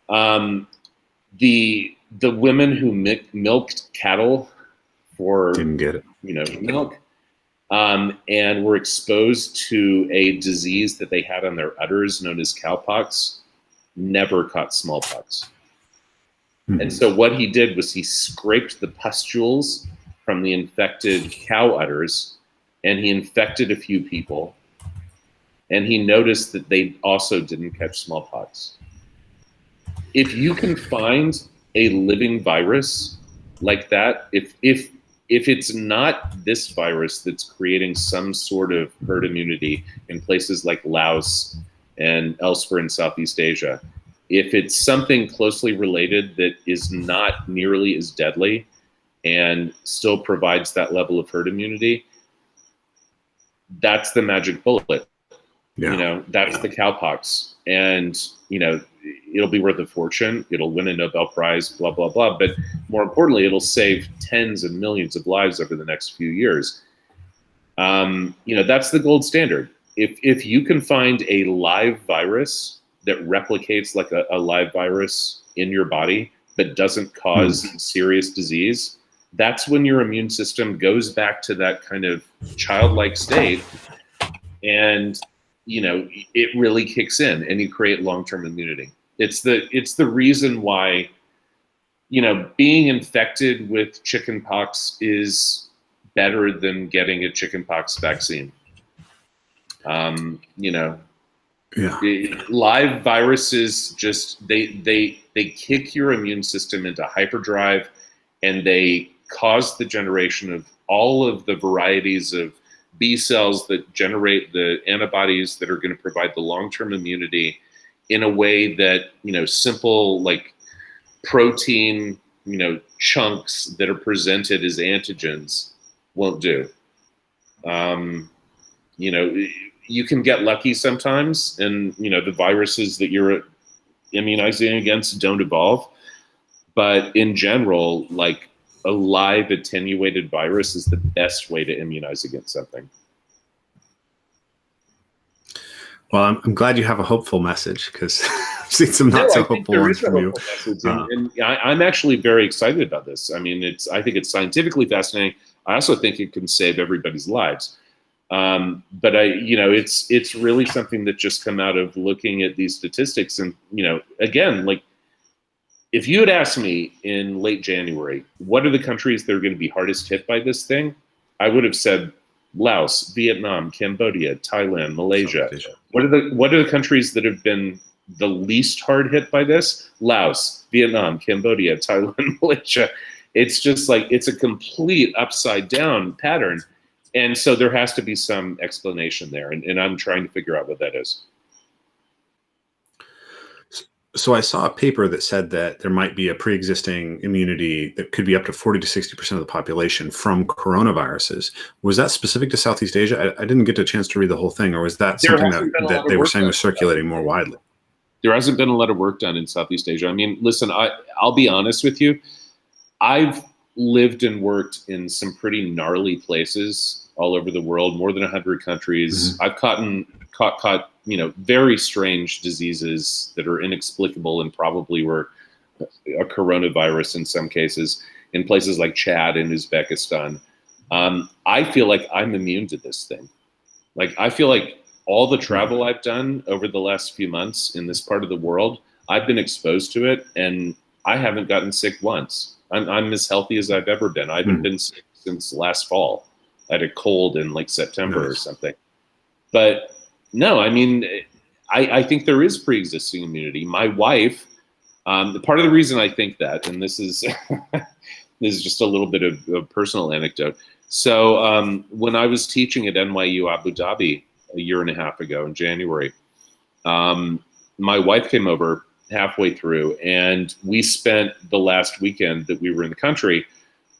the women who milked cattle for Didn't get it. Milk, and were exposed to a disease that they had on their udders known as cowpox, never caught smallpox. And so what he did was he scraped the pustules from the infected cow udders, and he infected a few people, and he noticed that they also didn't catch smallpox. If you can find a living virus like that, if it's not this virus that's creating some sort of herd immunity in places like Laos and elsewhere in Southeast Asia, if it's something closely related that is not nearly as deadly and still provides that level of herd immunity, that's the magic bullet. Yeah. That's the cowpox. And, it'll be worth a fortune. It'll win a Nobel Prize, blah, blah, blah. But more importantly, it'll save tens of millions of lives over the next few years. That's the gold standard. If you can find a live virus that replicates like a live virus in your body, but doesn't cause serious disease, that's when your immune system goes back to that kind of childlike state. And it really kicks in, and you create long-term immunity. It's the reason why, being infected with chickenpox is better than getting a chickenpox vaccine. Live viruses they kick your immune system into hyperdrive, and they cause the generation of all of the varieties of B cells that generate the antibodies that are going to provide the long-term immunity in a way that, simple like protein, chunks that are presented as antigens won't do. You can get lucky sometimes, and, the viruses that you're immunizing against don't evolve. But in general, like, a live attenuated virus is the best way to immunize against something. Well, I'm glad you have a hopeful message, because I've seen some not so hopeful ones from you. And I'm actually very excited about this. I mean, I think it's scientifically fascinating. I also think it can save everybody's lives. But it's really something that just come out of looking at these statistics. And, again, like, if you had asked me in late January, what are the countries that are going to be hardest hit by this thing? I would have said Laos, Vietnam, Cambodia, Thailand, Malaysia. What are the countries that have been the least hard hit by this? Laos, Vietnam, Cambodia, Thailand, Malaysia. It's just like, it's a complete upside down pattern. And so there has to be some explanation there. And I'm trying to figure out what that is. So I saw a paper that said that there might be a pre-existing immunity that could be up to 40 to 60% of the population from coronaviruses. Was that specific to Southeast Asia? I didn't get a chance to read the whole thing, or was that something that they were saying was circulating more widely? There hasn't been a lot of work done in Southeast Asia. I mean, listen, I'll be honest with you. I've lived and worked in some pretty gnarly places all over the world, more than 100 countries. I've caught very strange diseases that are inexplicable and probably were a coronavirus in some cases in places like Chad and Uzbekistan. I feel like I'm immune to this thing. Like, I feel like all the travel I've done over the last few months in this part of the world, I've been exposed to it, and I haven't gotten sick once. I'm as healthy as I've ever been. I haven't been sick since last fall. I had a cold in like September or something. But no, I mean, I think there is pre-existing immunity. My wife, part of the reason I think that, and this is this is just a little bit of a personal anecdote. So when I was teaching at NYU Abu Dhabi a year and a half ago in January, my wife came over halfway through, and we spent the last weekend that we were in the country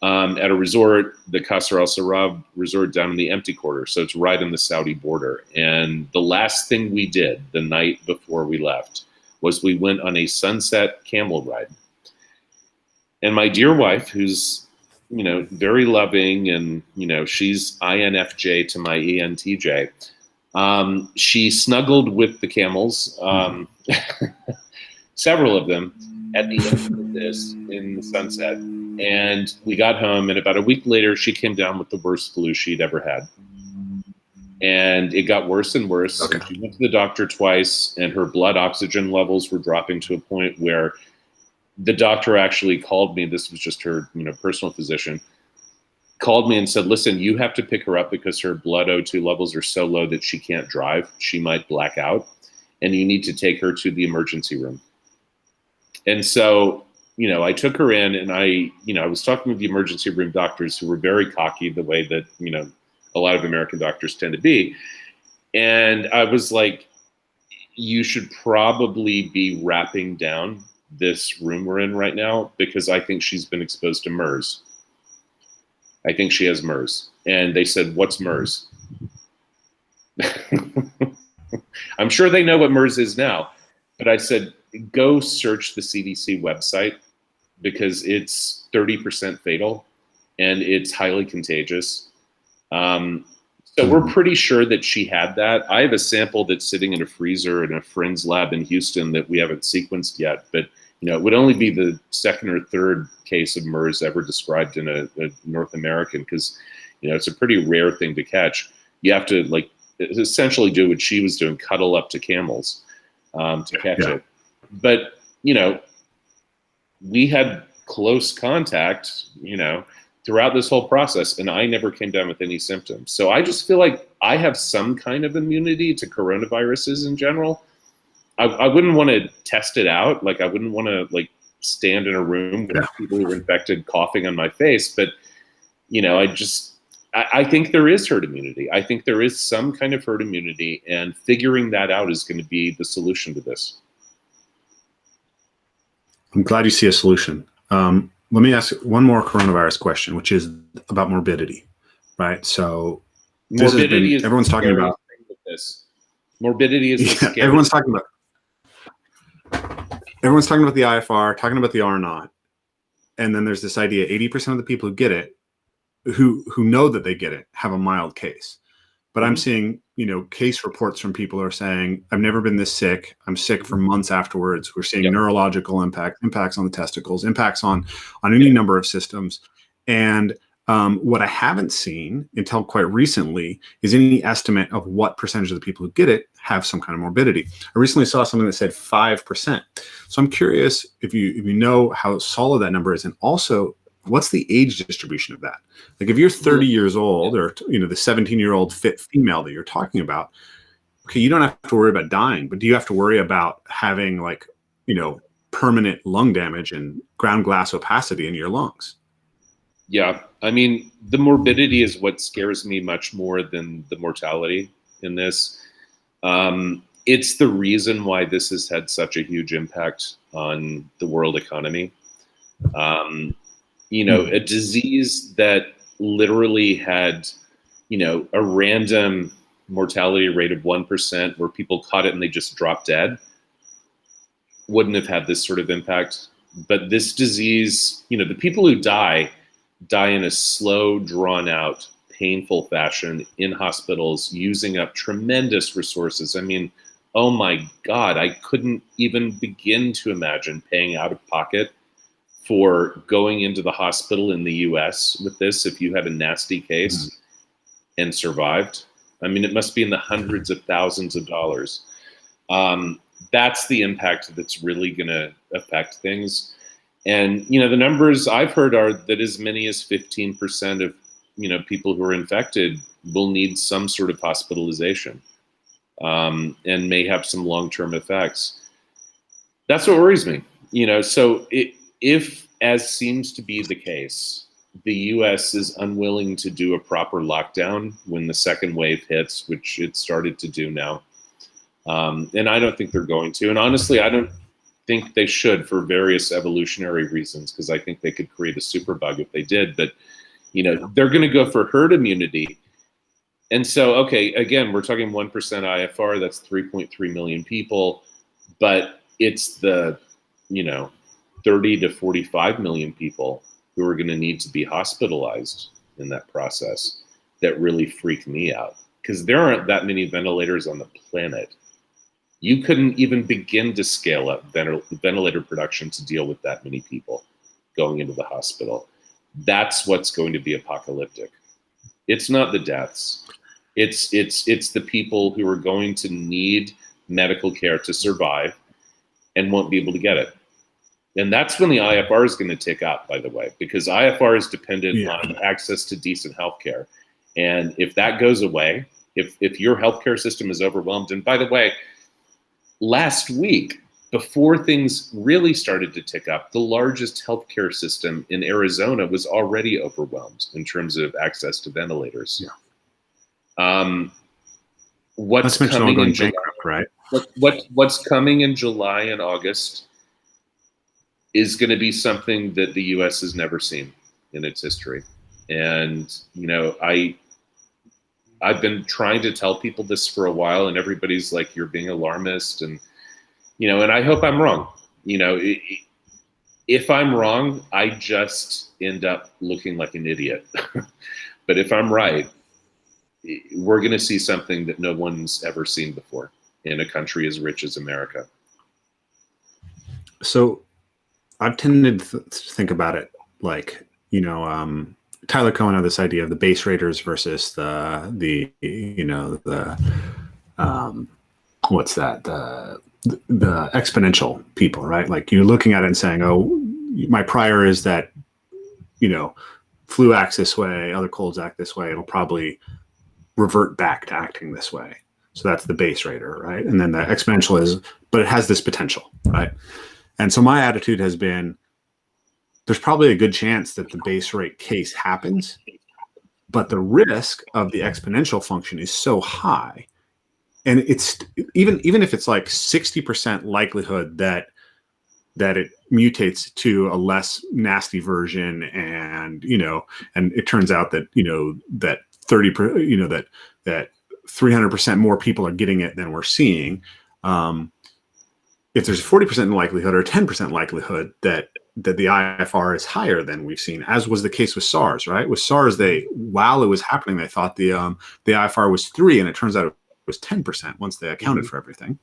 at a resort, the Qasr Al Sarab resort down in the empty quarter. So it's right on the Saudi border. And the last thing we did the night before we left was we went on a sunset camel ride. And my dear wife, who's, very loving, and, she's INFJ to my ENTJ, she snuggled with the camels, several of them, at the end of this in the sunset. And we got home, and about a week later, she came down with the worst flu she'd ever had. And it got worse and worse. Okay. And she went to the doctor twice, and her blood oxygen levels were dropping to a point where the doctor actually called me. This was just her, personal physician, called me and said, listen, you have to pick her up because her blood O2 levels are so low that she can't drive. She might black out, and you need to take her to the emergency room. And so, I took her in, and I was talking with the emergency room doctors, who were very cocky, the way that, a lot of American doctors tend to be. And I was like, you should probably be wrapping down this room we're in right now, because I think she's been exposed to MERS. I think she has MERS. And they said, what's MERS? I'm sure they know what MERS is now. But I said, go search the CDC website, because it's 30% fatal and it's highly contagious. So we're pretty sure that she had that. I have a sample that's sitting in a freezer in a friend's lab in Houston that we haven't sequenced yet, but it would only be the second or third case of MERS ever described in a North American, because it's a pretty rare thing to catch. You have to essentially do what she was doing, cuddle up to camels to catch it. But we had close contact, throughout this whole process, and I never came down with any symptoms. So I just feel like I have some kind of immunity to coronaviruses in general. I wouldn't want to test it out. I wouldn't want to stand in a room with people who are infected coughing on my face. But, I think there is herd immunity. I think there is some kind of herd immunity, and figuring that out is going to be the solution to this. I'm glad you see a solution. Let me ask one more coronavirus question, which is about morbidity, right? So morbidity is everyone's talking about this. Morbidity is the everyone's talking about the IFR, talking about the R naught, and then there's this idea: 80% of the people who get it, who know that they get it, have a mild case. But I'm seeing, case reports from people who are saying, I've never been this sick. I'm sick for months afterwards. We're seeing neurological impacts on the testicles, impacts on any number of systems. And what I haven't seen until quite recently is any estimate of what percentage of the people who get it have some kind of morbidity. I recently saw something that said 5%. So I'm curious if you know how solid that number is, and also what's the age distribution of that? If you're 30 years old, or the 17-year-old fit female that you're talking about, okay, you don't have to worry about dying, but do you have to worry about having permanent lung damage and ground glass opacity in your lungs? Yeah, I mean, the morbidity is what scares me much more than the mortality in this. It's the reason why this has had such a huge impact on the world economy. A disease that literally had, a random mortality rate of 1%, where people caught it and they just dropped dead, wouldn't have had this sort of impact. But this disease, the people who die in a slow, drawn out, painful fashion in hospitals, using up tremendous resources. I mean, oh my God, I couldn't even begin to imagine paying out of pocket for going into the hospital in the US with this if you had a nasty case and survived. I mean, it must be in the hundreds of thousands of dollars. That's the impact that's really going to affect things. And, the numbers I've heard are that as many as 15% of, people who are infected will need some sort of hospitalization and may have some long-term effects. That's what worries me. So if, as seems to be the case, the US is unwilling to do a proper lockdown when the second wave hits, which it started to do now, and I don't think they're going to. And honestly, I don't think they should for various evolutionary reasons, because I think they could create a superbug if they did. But, they're going to go for herd immunity. And so, okay, again, we're talking 1% IFR, that's 3.3 million people, but it's the, 30 to 45 million people who are going to need to be hospitalized in that process that really freak me out, because there aren't that many ventilators on the planet. You couldn't even begin to scale up ventilator production to deal with that many people going into the hospital. That's what's going to be apocalyptic. It's not the deaths. It's the people who are going to need medical care to survive and won't be able to get it. And that's when the IFR is going to tick up, by the way, because IFR is dependent on access to decent healthcare. And if that goes away, if your healthcare system is overwhelmed, and by the way, last week, before things really started to tick up, the largest healthcare system in Arizona was already overwhelmed in terms of access to ventilators. What's coming in July, right? What's coming in July and August is going to be something that the U.S. has never seen in its history. And, I've been trying to tell people this for a while, and everybody's like, you're being alarmist. And, and I hope I'm wrong. If I'm wrong, I just end up looking like an idiot. But if I'm right, we're going to see something that no one's ever seen before in a country as rich as America. So I've tended to think about it like, Tyler Cohen had this idea of the base raters versus the exponential people, right? Like you're looking at it and saying, oh, my prior is that, flu acts this way, other colds act this way. It'll probably revert back to acting this way. So that's the base rater, right? And then the exponential is, but it has this potential, right? And so my attitude has been, there's probably a good chance that the base rate case happens, but the risk of the exponential function is so high. And it's even if it's like 60% likelihood that it mutates to a less nasty version, and and it turns out that that 30% that 300% more people are getting it than we're seeing. If there's a 40% likelihood or a 10% likelihood that the IFR is higher than we've seen, as was the case with SARS, right? With SARS, while it was happening, they thought the IFR was 3, and it turns out it was 10% once they accounted for everything.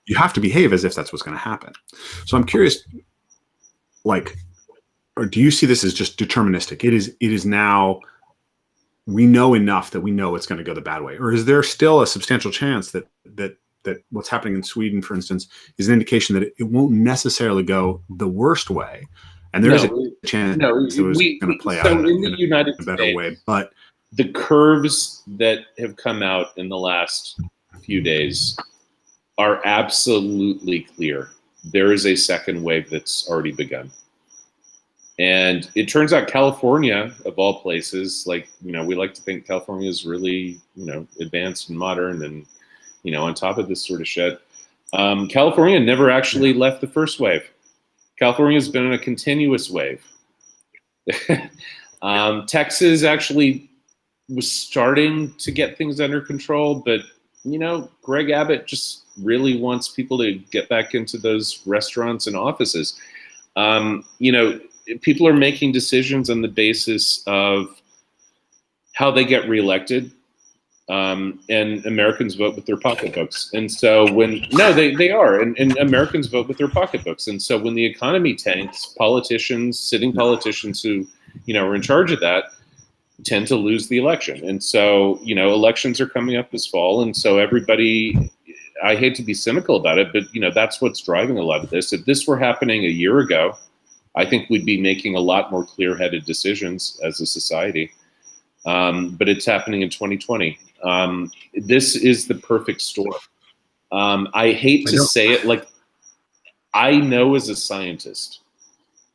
You have to behave as if that's what's going to happen. So I'm curious, or do you see this as just deterministic? It is now, we know enough that we know it's going to go the bad way, or is there still a substantial chance that what's happening in Sweden, for instance, is an indication that it won't necessarily go the worst way, and there's a chance that it's going to play out in a better way. But the curves that have come out in the last few days are absolutely clear. There is a second wave that's already begun. And it turns out California, of all places, we like to think California is really, advanced and modern and, on top of this sort of shit. California never actually left the first wave. California has been in a continuous wave. Texas actually was starting to get things under control, but, Greg Abbott just really wants people to get back into those restaurants and offices. People are making decisions on the basis of how they get reelected, and Americans vote with their pocketbooks. And so they are, and Americans vote with their pocketbooks. And so when the economy tanks, sitting politicians who, are in charge of that, tend to lose the election. And so, elections are coming up this fall. And so everybody, I hate to be cynical about it, but, that's what's driving a lot of this. If this were happening a year ago, I think we'd be making a lot more clear-headed decisions as a society. But it's happening in 2020. This is the perfect storm. I hate to say it, I know as a scientist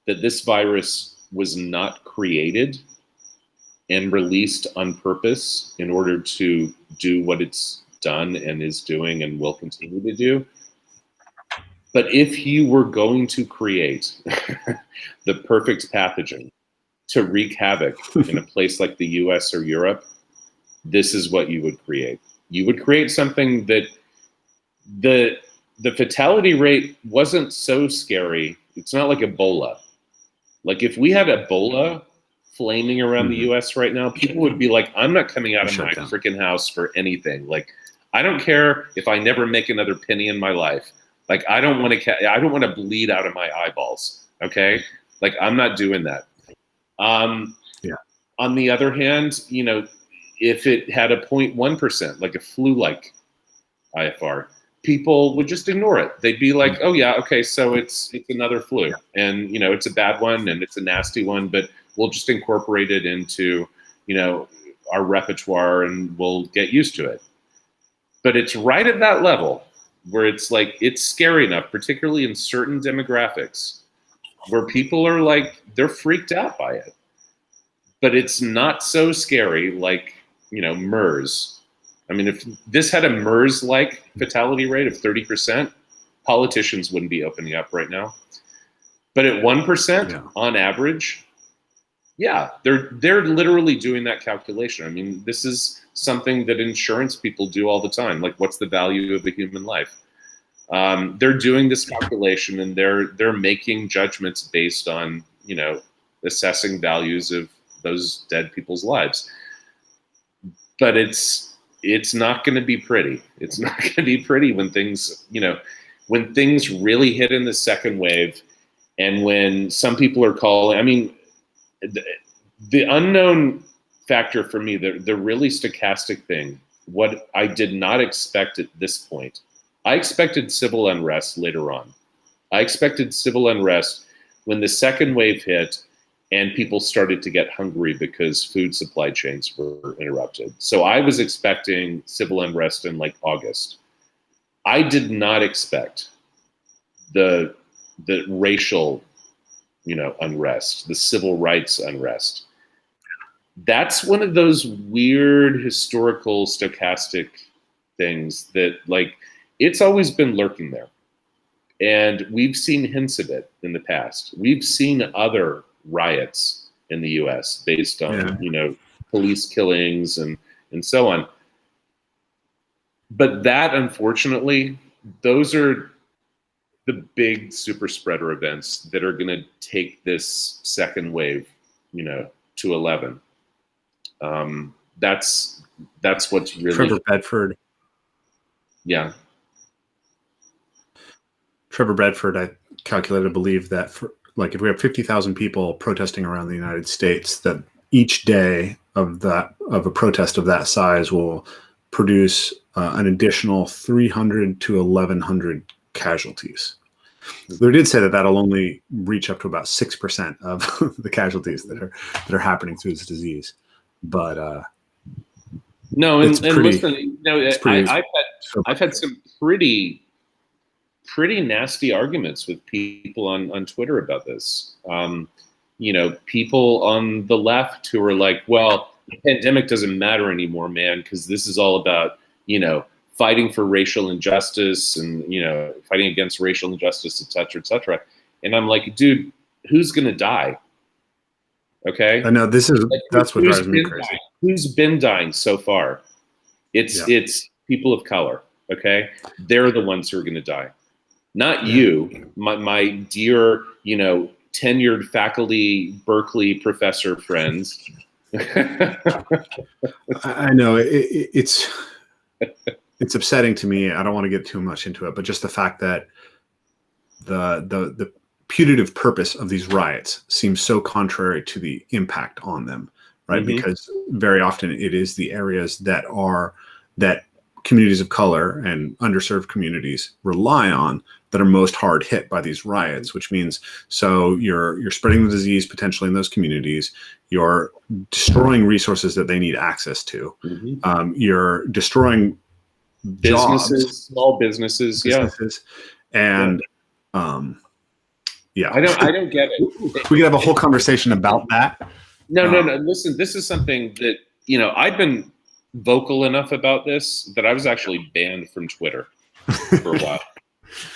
that this virus was not created and released on purpose in order to do what it's done and is doing and will continue to do. But if you were going to create the perfect pathogen to wreak havoc in a place like the US or Europe, this is what you would create. You would create something that the fatality rate wasn't so scary. It's not like Ebola. Like if we had Ebola flaming around the US right now, people would be like, I'm not coming out of my freaking house for anything. Like, I don't care if I never make another penny in my life. Like, I don't want to bleed out of my eyeballs. Okay. Like, I'm not doing that. On the other hand, you know, if it had a 0.1%, like a flu-like IFR, people would just ignore it. They'd be like, oh yeah, okay, so it's another flu, and you know, it's a bad one and it's a nasty one, but we'll just incorporate it into, you know, our repertoire and we'll get used to it. But it's right at that level where it's like, it's scary enough, particularly in certain demographics, where people are like, they're freaked out by it. But it's not so scary like, you know, MERS. I mean, if this had a MERS-like fatality rate of 30%, politicians wouldn't be opening up right now. But at 1% on average, yeah, they're literally doing that calculation. I mean, this is something that insurance people do all the time. Like, what's the value of a human life? They're doing this calculation, and they're making judgments based on, you know, assessing values of those dead people's lives. But it's not going to be pretty. It's not going to be pretty when things, you know, when things really hit in the second wave, and when some people are calling. I mean, the unknown factor for me, the really stochastic thing, what I did not expect at this point. I expected civil unrest later on. I expected civil unrest when the second wave hit and people started to get hungry because food supply chains were interrupted. So I was expecting civil unrest in like August. I did not expect the racial, you know, unrest, the civil rights unrest. That's one of those weird historical stochastic things that, like, it's always been lurking there. And we've seen hints of it in the past. We've seen other riots in the US based on, you know, police killings and so on. But that, unfortunately, those are the big super spreader events that are going to take this second wave, you know, to 11. That's what's really Trevor Bedford. Yeah. Trevor Bedford, I calculated, believe that for, like, if we have 50,000 people protesting around the United States, that each day of a protest of that size will produce an additional 300 to 1,100 casualties. They did say that that'll only reach up to about 6% of the casualties that are happening through this disease. But no, and listen, you know, I've had some pretty nasty arguments with people on Twitter about this. You know, people on the left who are like, well, the pandemic doesn't matter anymore, man, because this is all about, you know, fighting for racial injustice and, you know, fighting against racial injustice, et cetera, et cetera. And I'm like, dude, who's going to die? Okay. I know that's what drives me crazy. Who's been dying so far? It's people of color. Okay. They're the ones who are going to die. Not you, my dear, you know, tenured faculty Berkeley professor friends. I know it's upsetting to me. I don't want to get too much into it, but just the fact that the putative purpose of these riots seems so contrary to the impact on them, right? Mm-hmm. Because very often it is the areas that communities of color and underserved communities rely on that are most hard hit by these riots, which means, so you're spreading the disease potentially in those communities, you're destroying resources that they need access to, mm-hmm. You're destroying businesses, jobs, small businesses, and I don't get it. We could have a whole conversation about that. No. Listen, this is something that, you know, I've been vocal enough about this that I was actually banned from Twitter for a while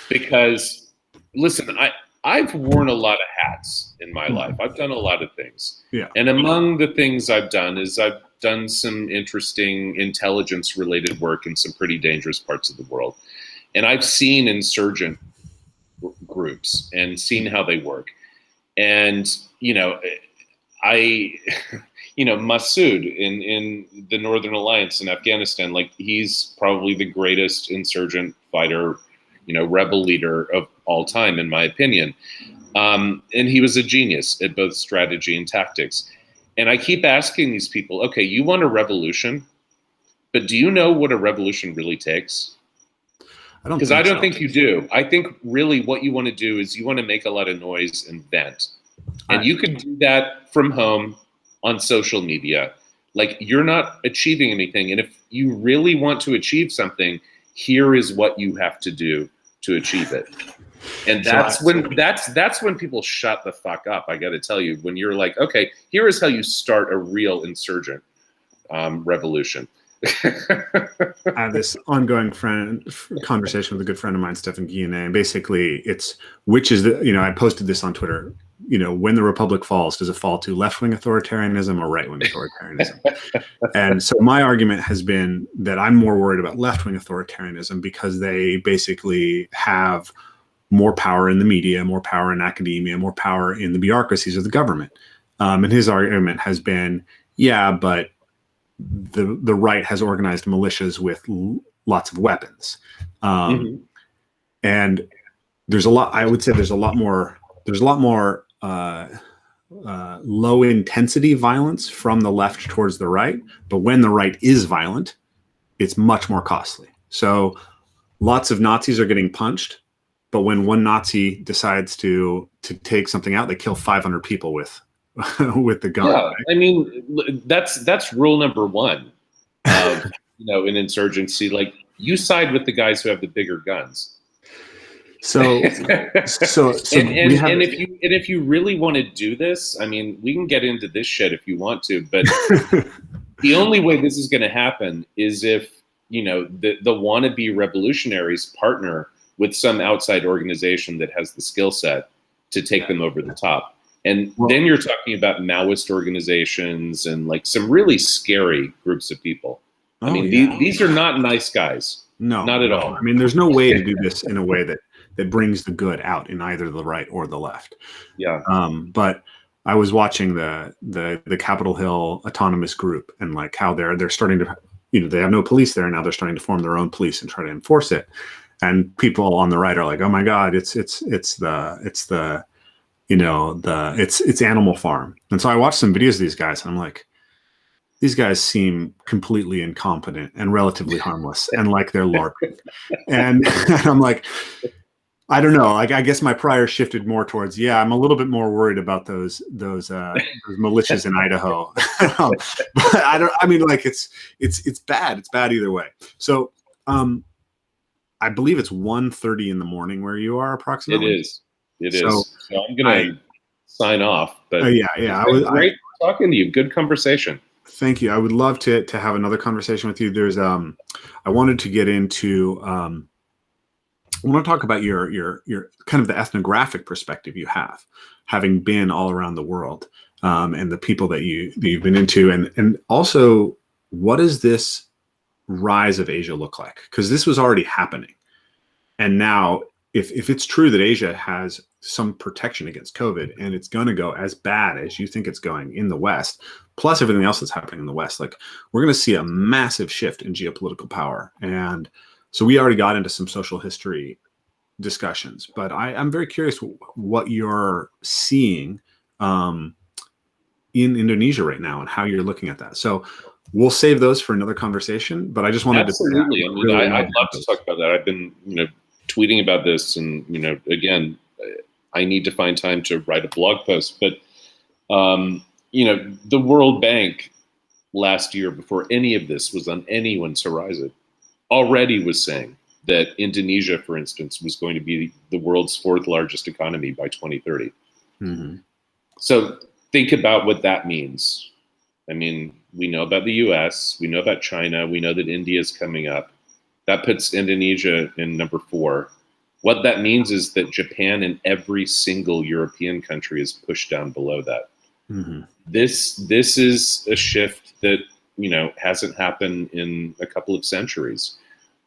because Listen, I've worn a lot of hats in my life. I've done a lot of things. Yeah. And among the things I've done is I've done some interesting intelligence related work in some pretty dangerous parts of the world. And I've seen insurgent groups and seen how they work. And, Masood in the Northern Alliance in Afghanistan, like he's probably the greatest insurgent fighter, rebel leader of all time, in my opinion. And he was a genius at both strategy and tactics. And I keep asking these people, okay, you want a revolution, but do you know what a revolution really takes? Because I don't think you do. I think really what you want to do is you want to make a lot of noise and vent. And you can do that from home on social media. Like, you're not achieving anything. And if you really want to achieve something, here is what you have to do to achieve it. And that's when people shut the fuck up. I got to tell you, when you're like, okay, here is how you start a real insurgent revolution. I have this ongoing conversation with a good friend of mine, Stephen Guillenet, and basically it's which is I posted this on Twitter. When the republic falls, does it fall to left-wing authoritarianism or right-wing authoritarianism? And so my argument has been that I'm more worried about left-wing authoritarianism because they basically have more power in the media, more power in academia, more power in the bureaucracies of the government. And his argument has been, yeah, but the right has organized militias with lots of weapons. And there's a lot, I would say there's a lot more low intensity violence from the left towards the right. But when the right is violent, it's much more costly. So lots of Nazis are getting punched, but when one Nazi decides to take something out, they kill 500 people with the gun. Yeah, right? I mean, that's rule number one of an insurgency. Like, you side with the guys who have the bigger guns. So if you really want to do this, I mean, we can get into this shit if you want to, but the only way this is going to happen is if the wannabe revolutionaries partner with some outside organization that has the skill set to take them over the top. And then you're talking about Maoist organizations and like some really scary groups of people. These are not nice guys. No, not at all. I mean, there's no way to do this in a way that brings the good out in either the right or the left. Yeah. But I was watching the Capitol Hill autonomous group and like how they're starting to, they have no police there. Now they're starting to form their own police and try to enforce it. And people on the right are like, oh my God, it's Animal Farm. And so I watched some videos of these guys and I'm like, these guys seem completely incompetent and relatively harmless and like they're LARPing. And I'm like, I don't know. Like, I guess my prior shifted more towards, I'm a little bit more worried about those militias in Idaho. But it's bad. It's bad either way. So, I believe it's 1:30 in the morning where you are approximately. It is. So I'm going to sign off, but it was great talking to you. Good conversation. Thank you. I would love to have another conversation with you. There's, I wanted to get into, I want to talk about your kind of the ethnographic perspective you have, having been all around the world, and the people that you've been into, and also what does this rise of Asia look like? Because this was already happening, and now if it's true that Asia has some protection against COVID and it's going to go as bad as you think it's going in the West, plus everything else that's happening in the West, like we're going to see a massive shift in geopolitical power. And so we already got into some social history discussions, but I'm very curious what you're seeing in Indonesia right now and how you're looking at that. So we'll save those for another conversation, but I just wanted Absolutely. to. Absolutely. I'd love to talk about that. I've been, tweeting about this and, again, I need to find time to write a blog post, but, the World Bank last year, before any of this was on anyone's horizon, already was saying that Indonesia, for instance, was going to be the world's fourth largest economy by 2030. Mm-hmm. So think about what that means. I mean, we know about the US, we know about China, we know that India is coming up. That puts Indonesia in number 4. What that means is that Japan and every single European country is pushed down below that. Mm-hmm. This is a shift that, hasn't happened in a couple of centuries.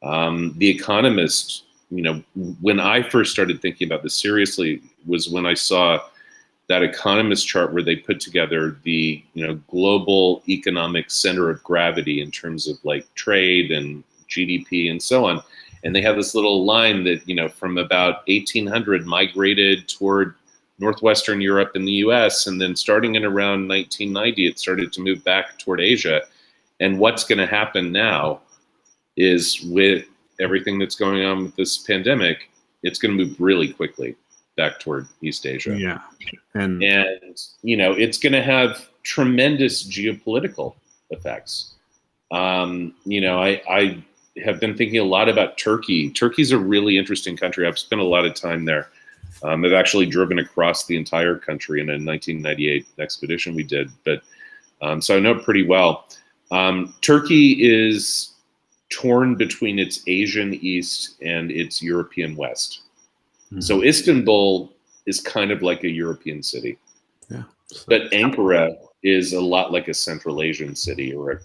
The Economist, when I first started thinking about this seriously was when I saw that Economist chart where they put together the, global economic center of gravity in terms of like trade and GDP and so on. And they have this little line that, from about 1800 migrated toward Northwestern Europe and the US. And then starting in around 1990, it started to move back toward Asia. And what's going to happen now is with everything that's going on with this pandemic, it's going to move really quickly back toward East Asia. Yeah. And it's going to have tremendous geopolitical effects. I have been thinking a lot about Turkey. Turkey's a really interesting country. I've spent a lot of time there. I've actually driven across the entire country in a 1998 expedition we did, but so I know it pretty well. Turkey is torn between its Asian East and its European West. Mm-hmm. So Istanbul is kind of like a European city. Yeah. But Ankara is a lot like a Central Asian city or a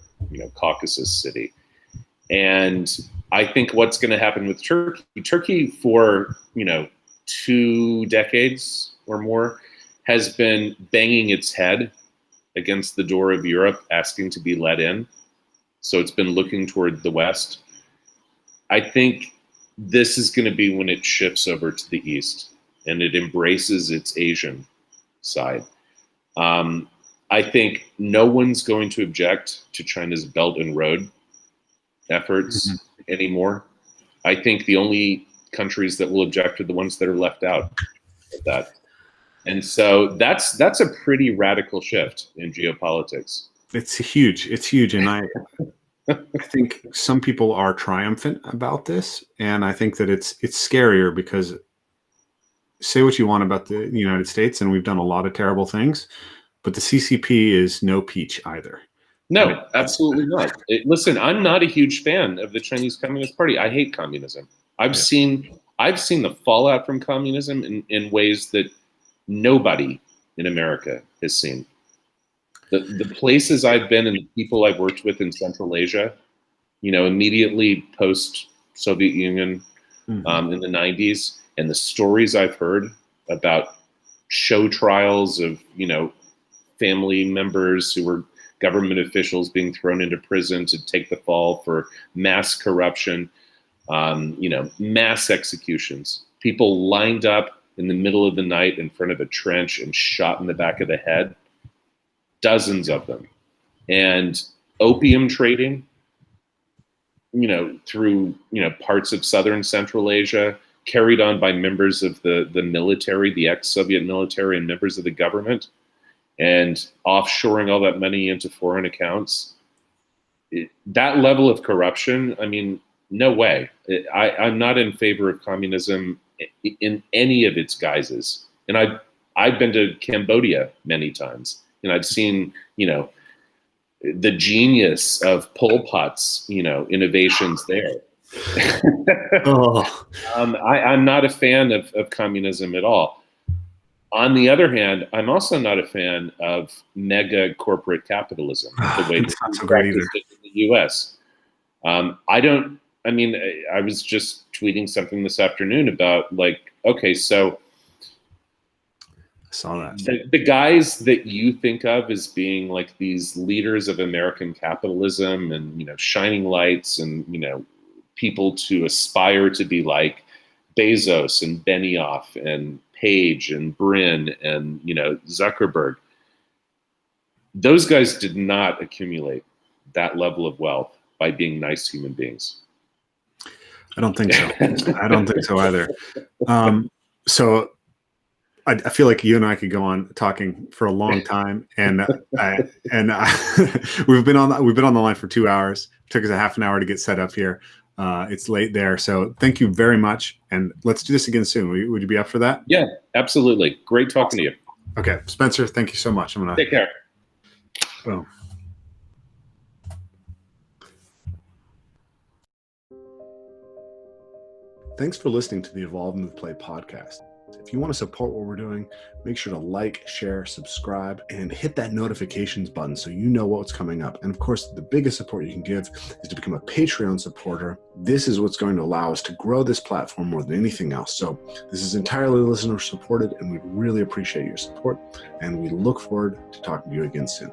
Caucasus city. And I think what's going to happen with Turkey for 2 decades or more has been banging its head against the door of Europe, asking to be let in. So it's been looking toward the West. I think this is going to be when it shifts over to the East and it embraces its Asian side. I think no one's going to object to China's Belt and Road efforts anymore. I think the only countries that will object are the ones that are left out of that. And so that's a pretty radical shift in geopolitics. It's huge. And I think some people are triumphant about this. And I think that it's scarier because say what you want about the United States, and we've done a lot of terrible things, but the CCP is no peach either. No, absolutely not. Listen, I'm not a huge fan of the Chinese Communist Party. I hate communism. I've seen the fallout from communism in ways that nobody in America has seen. The places I've been and the people I've worked with in Central Asia, immediately post-Soviet Union in the 90s, and the stories I've heard about show trials of, family members who were government officials being thrown into prison to take the fall for mass corruption, mass executions, people lined up in the middle of the night in front of a trench and shot in the back of the head, dozens of them. And opium trading, through, parts of southern Central Asia, carried on by members of the military, the ex-Soviet military and members of the government, and offshoring all that money into foreign accounts. That level of corruption, I mean, no way. I'm not in favor of communism in any of its guises. And I've been to Cambodia many times, and I've seen, the genius of Pol Pot's, innovations there. I'm not a fan of communism at all. On the other hand, I'm also not a fan of mega corporate capitalism, the way it's not so great either in the U.S. I was just tweeting something this afternoon about so I saw that. The guys that you think of as being like these leaders of American capitalism and, shining lights and, people to aspire to be like Bezos and Benioff and Page and Brin and, Zuckerberg. Those guys did not accumulate that level of wealth by being nice human beings. I don't think so. I don't think so either. So I feel like you and I could go on talking for a long time, and we've been on the line for 2 hours. It took us a half an hour to get set up here. It's late there, so thank you very much, and let's do this again soon. Would you be up for that? Yeah, absolutely. Great talking to you. Okay, Spencer, thank you so much. I'm gonna take care. Boom. Thanks for listening to the Evolve, Move, Play podcast. If you want to support what we're doing, make sure to like, share, subscribe, and hit that notifications button so you know what's coming up. And of course, the biggest support you can give is to become a Patreon supporter. This is what's going to allow us to grow this platform more than anything else. So this is entirely listener supported, and we really appreciate your support. And we look forward to talking to you again soon.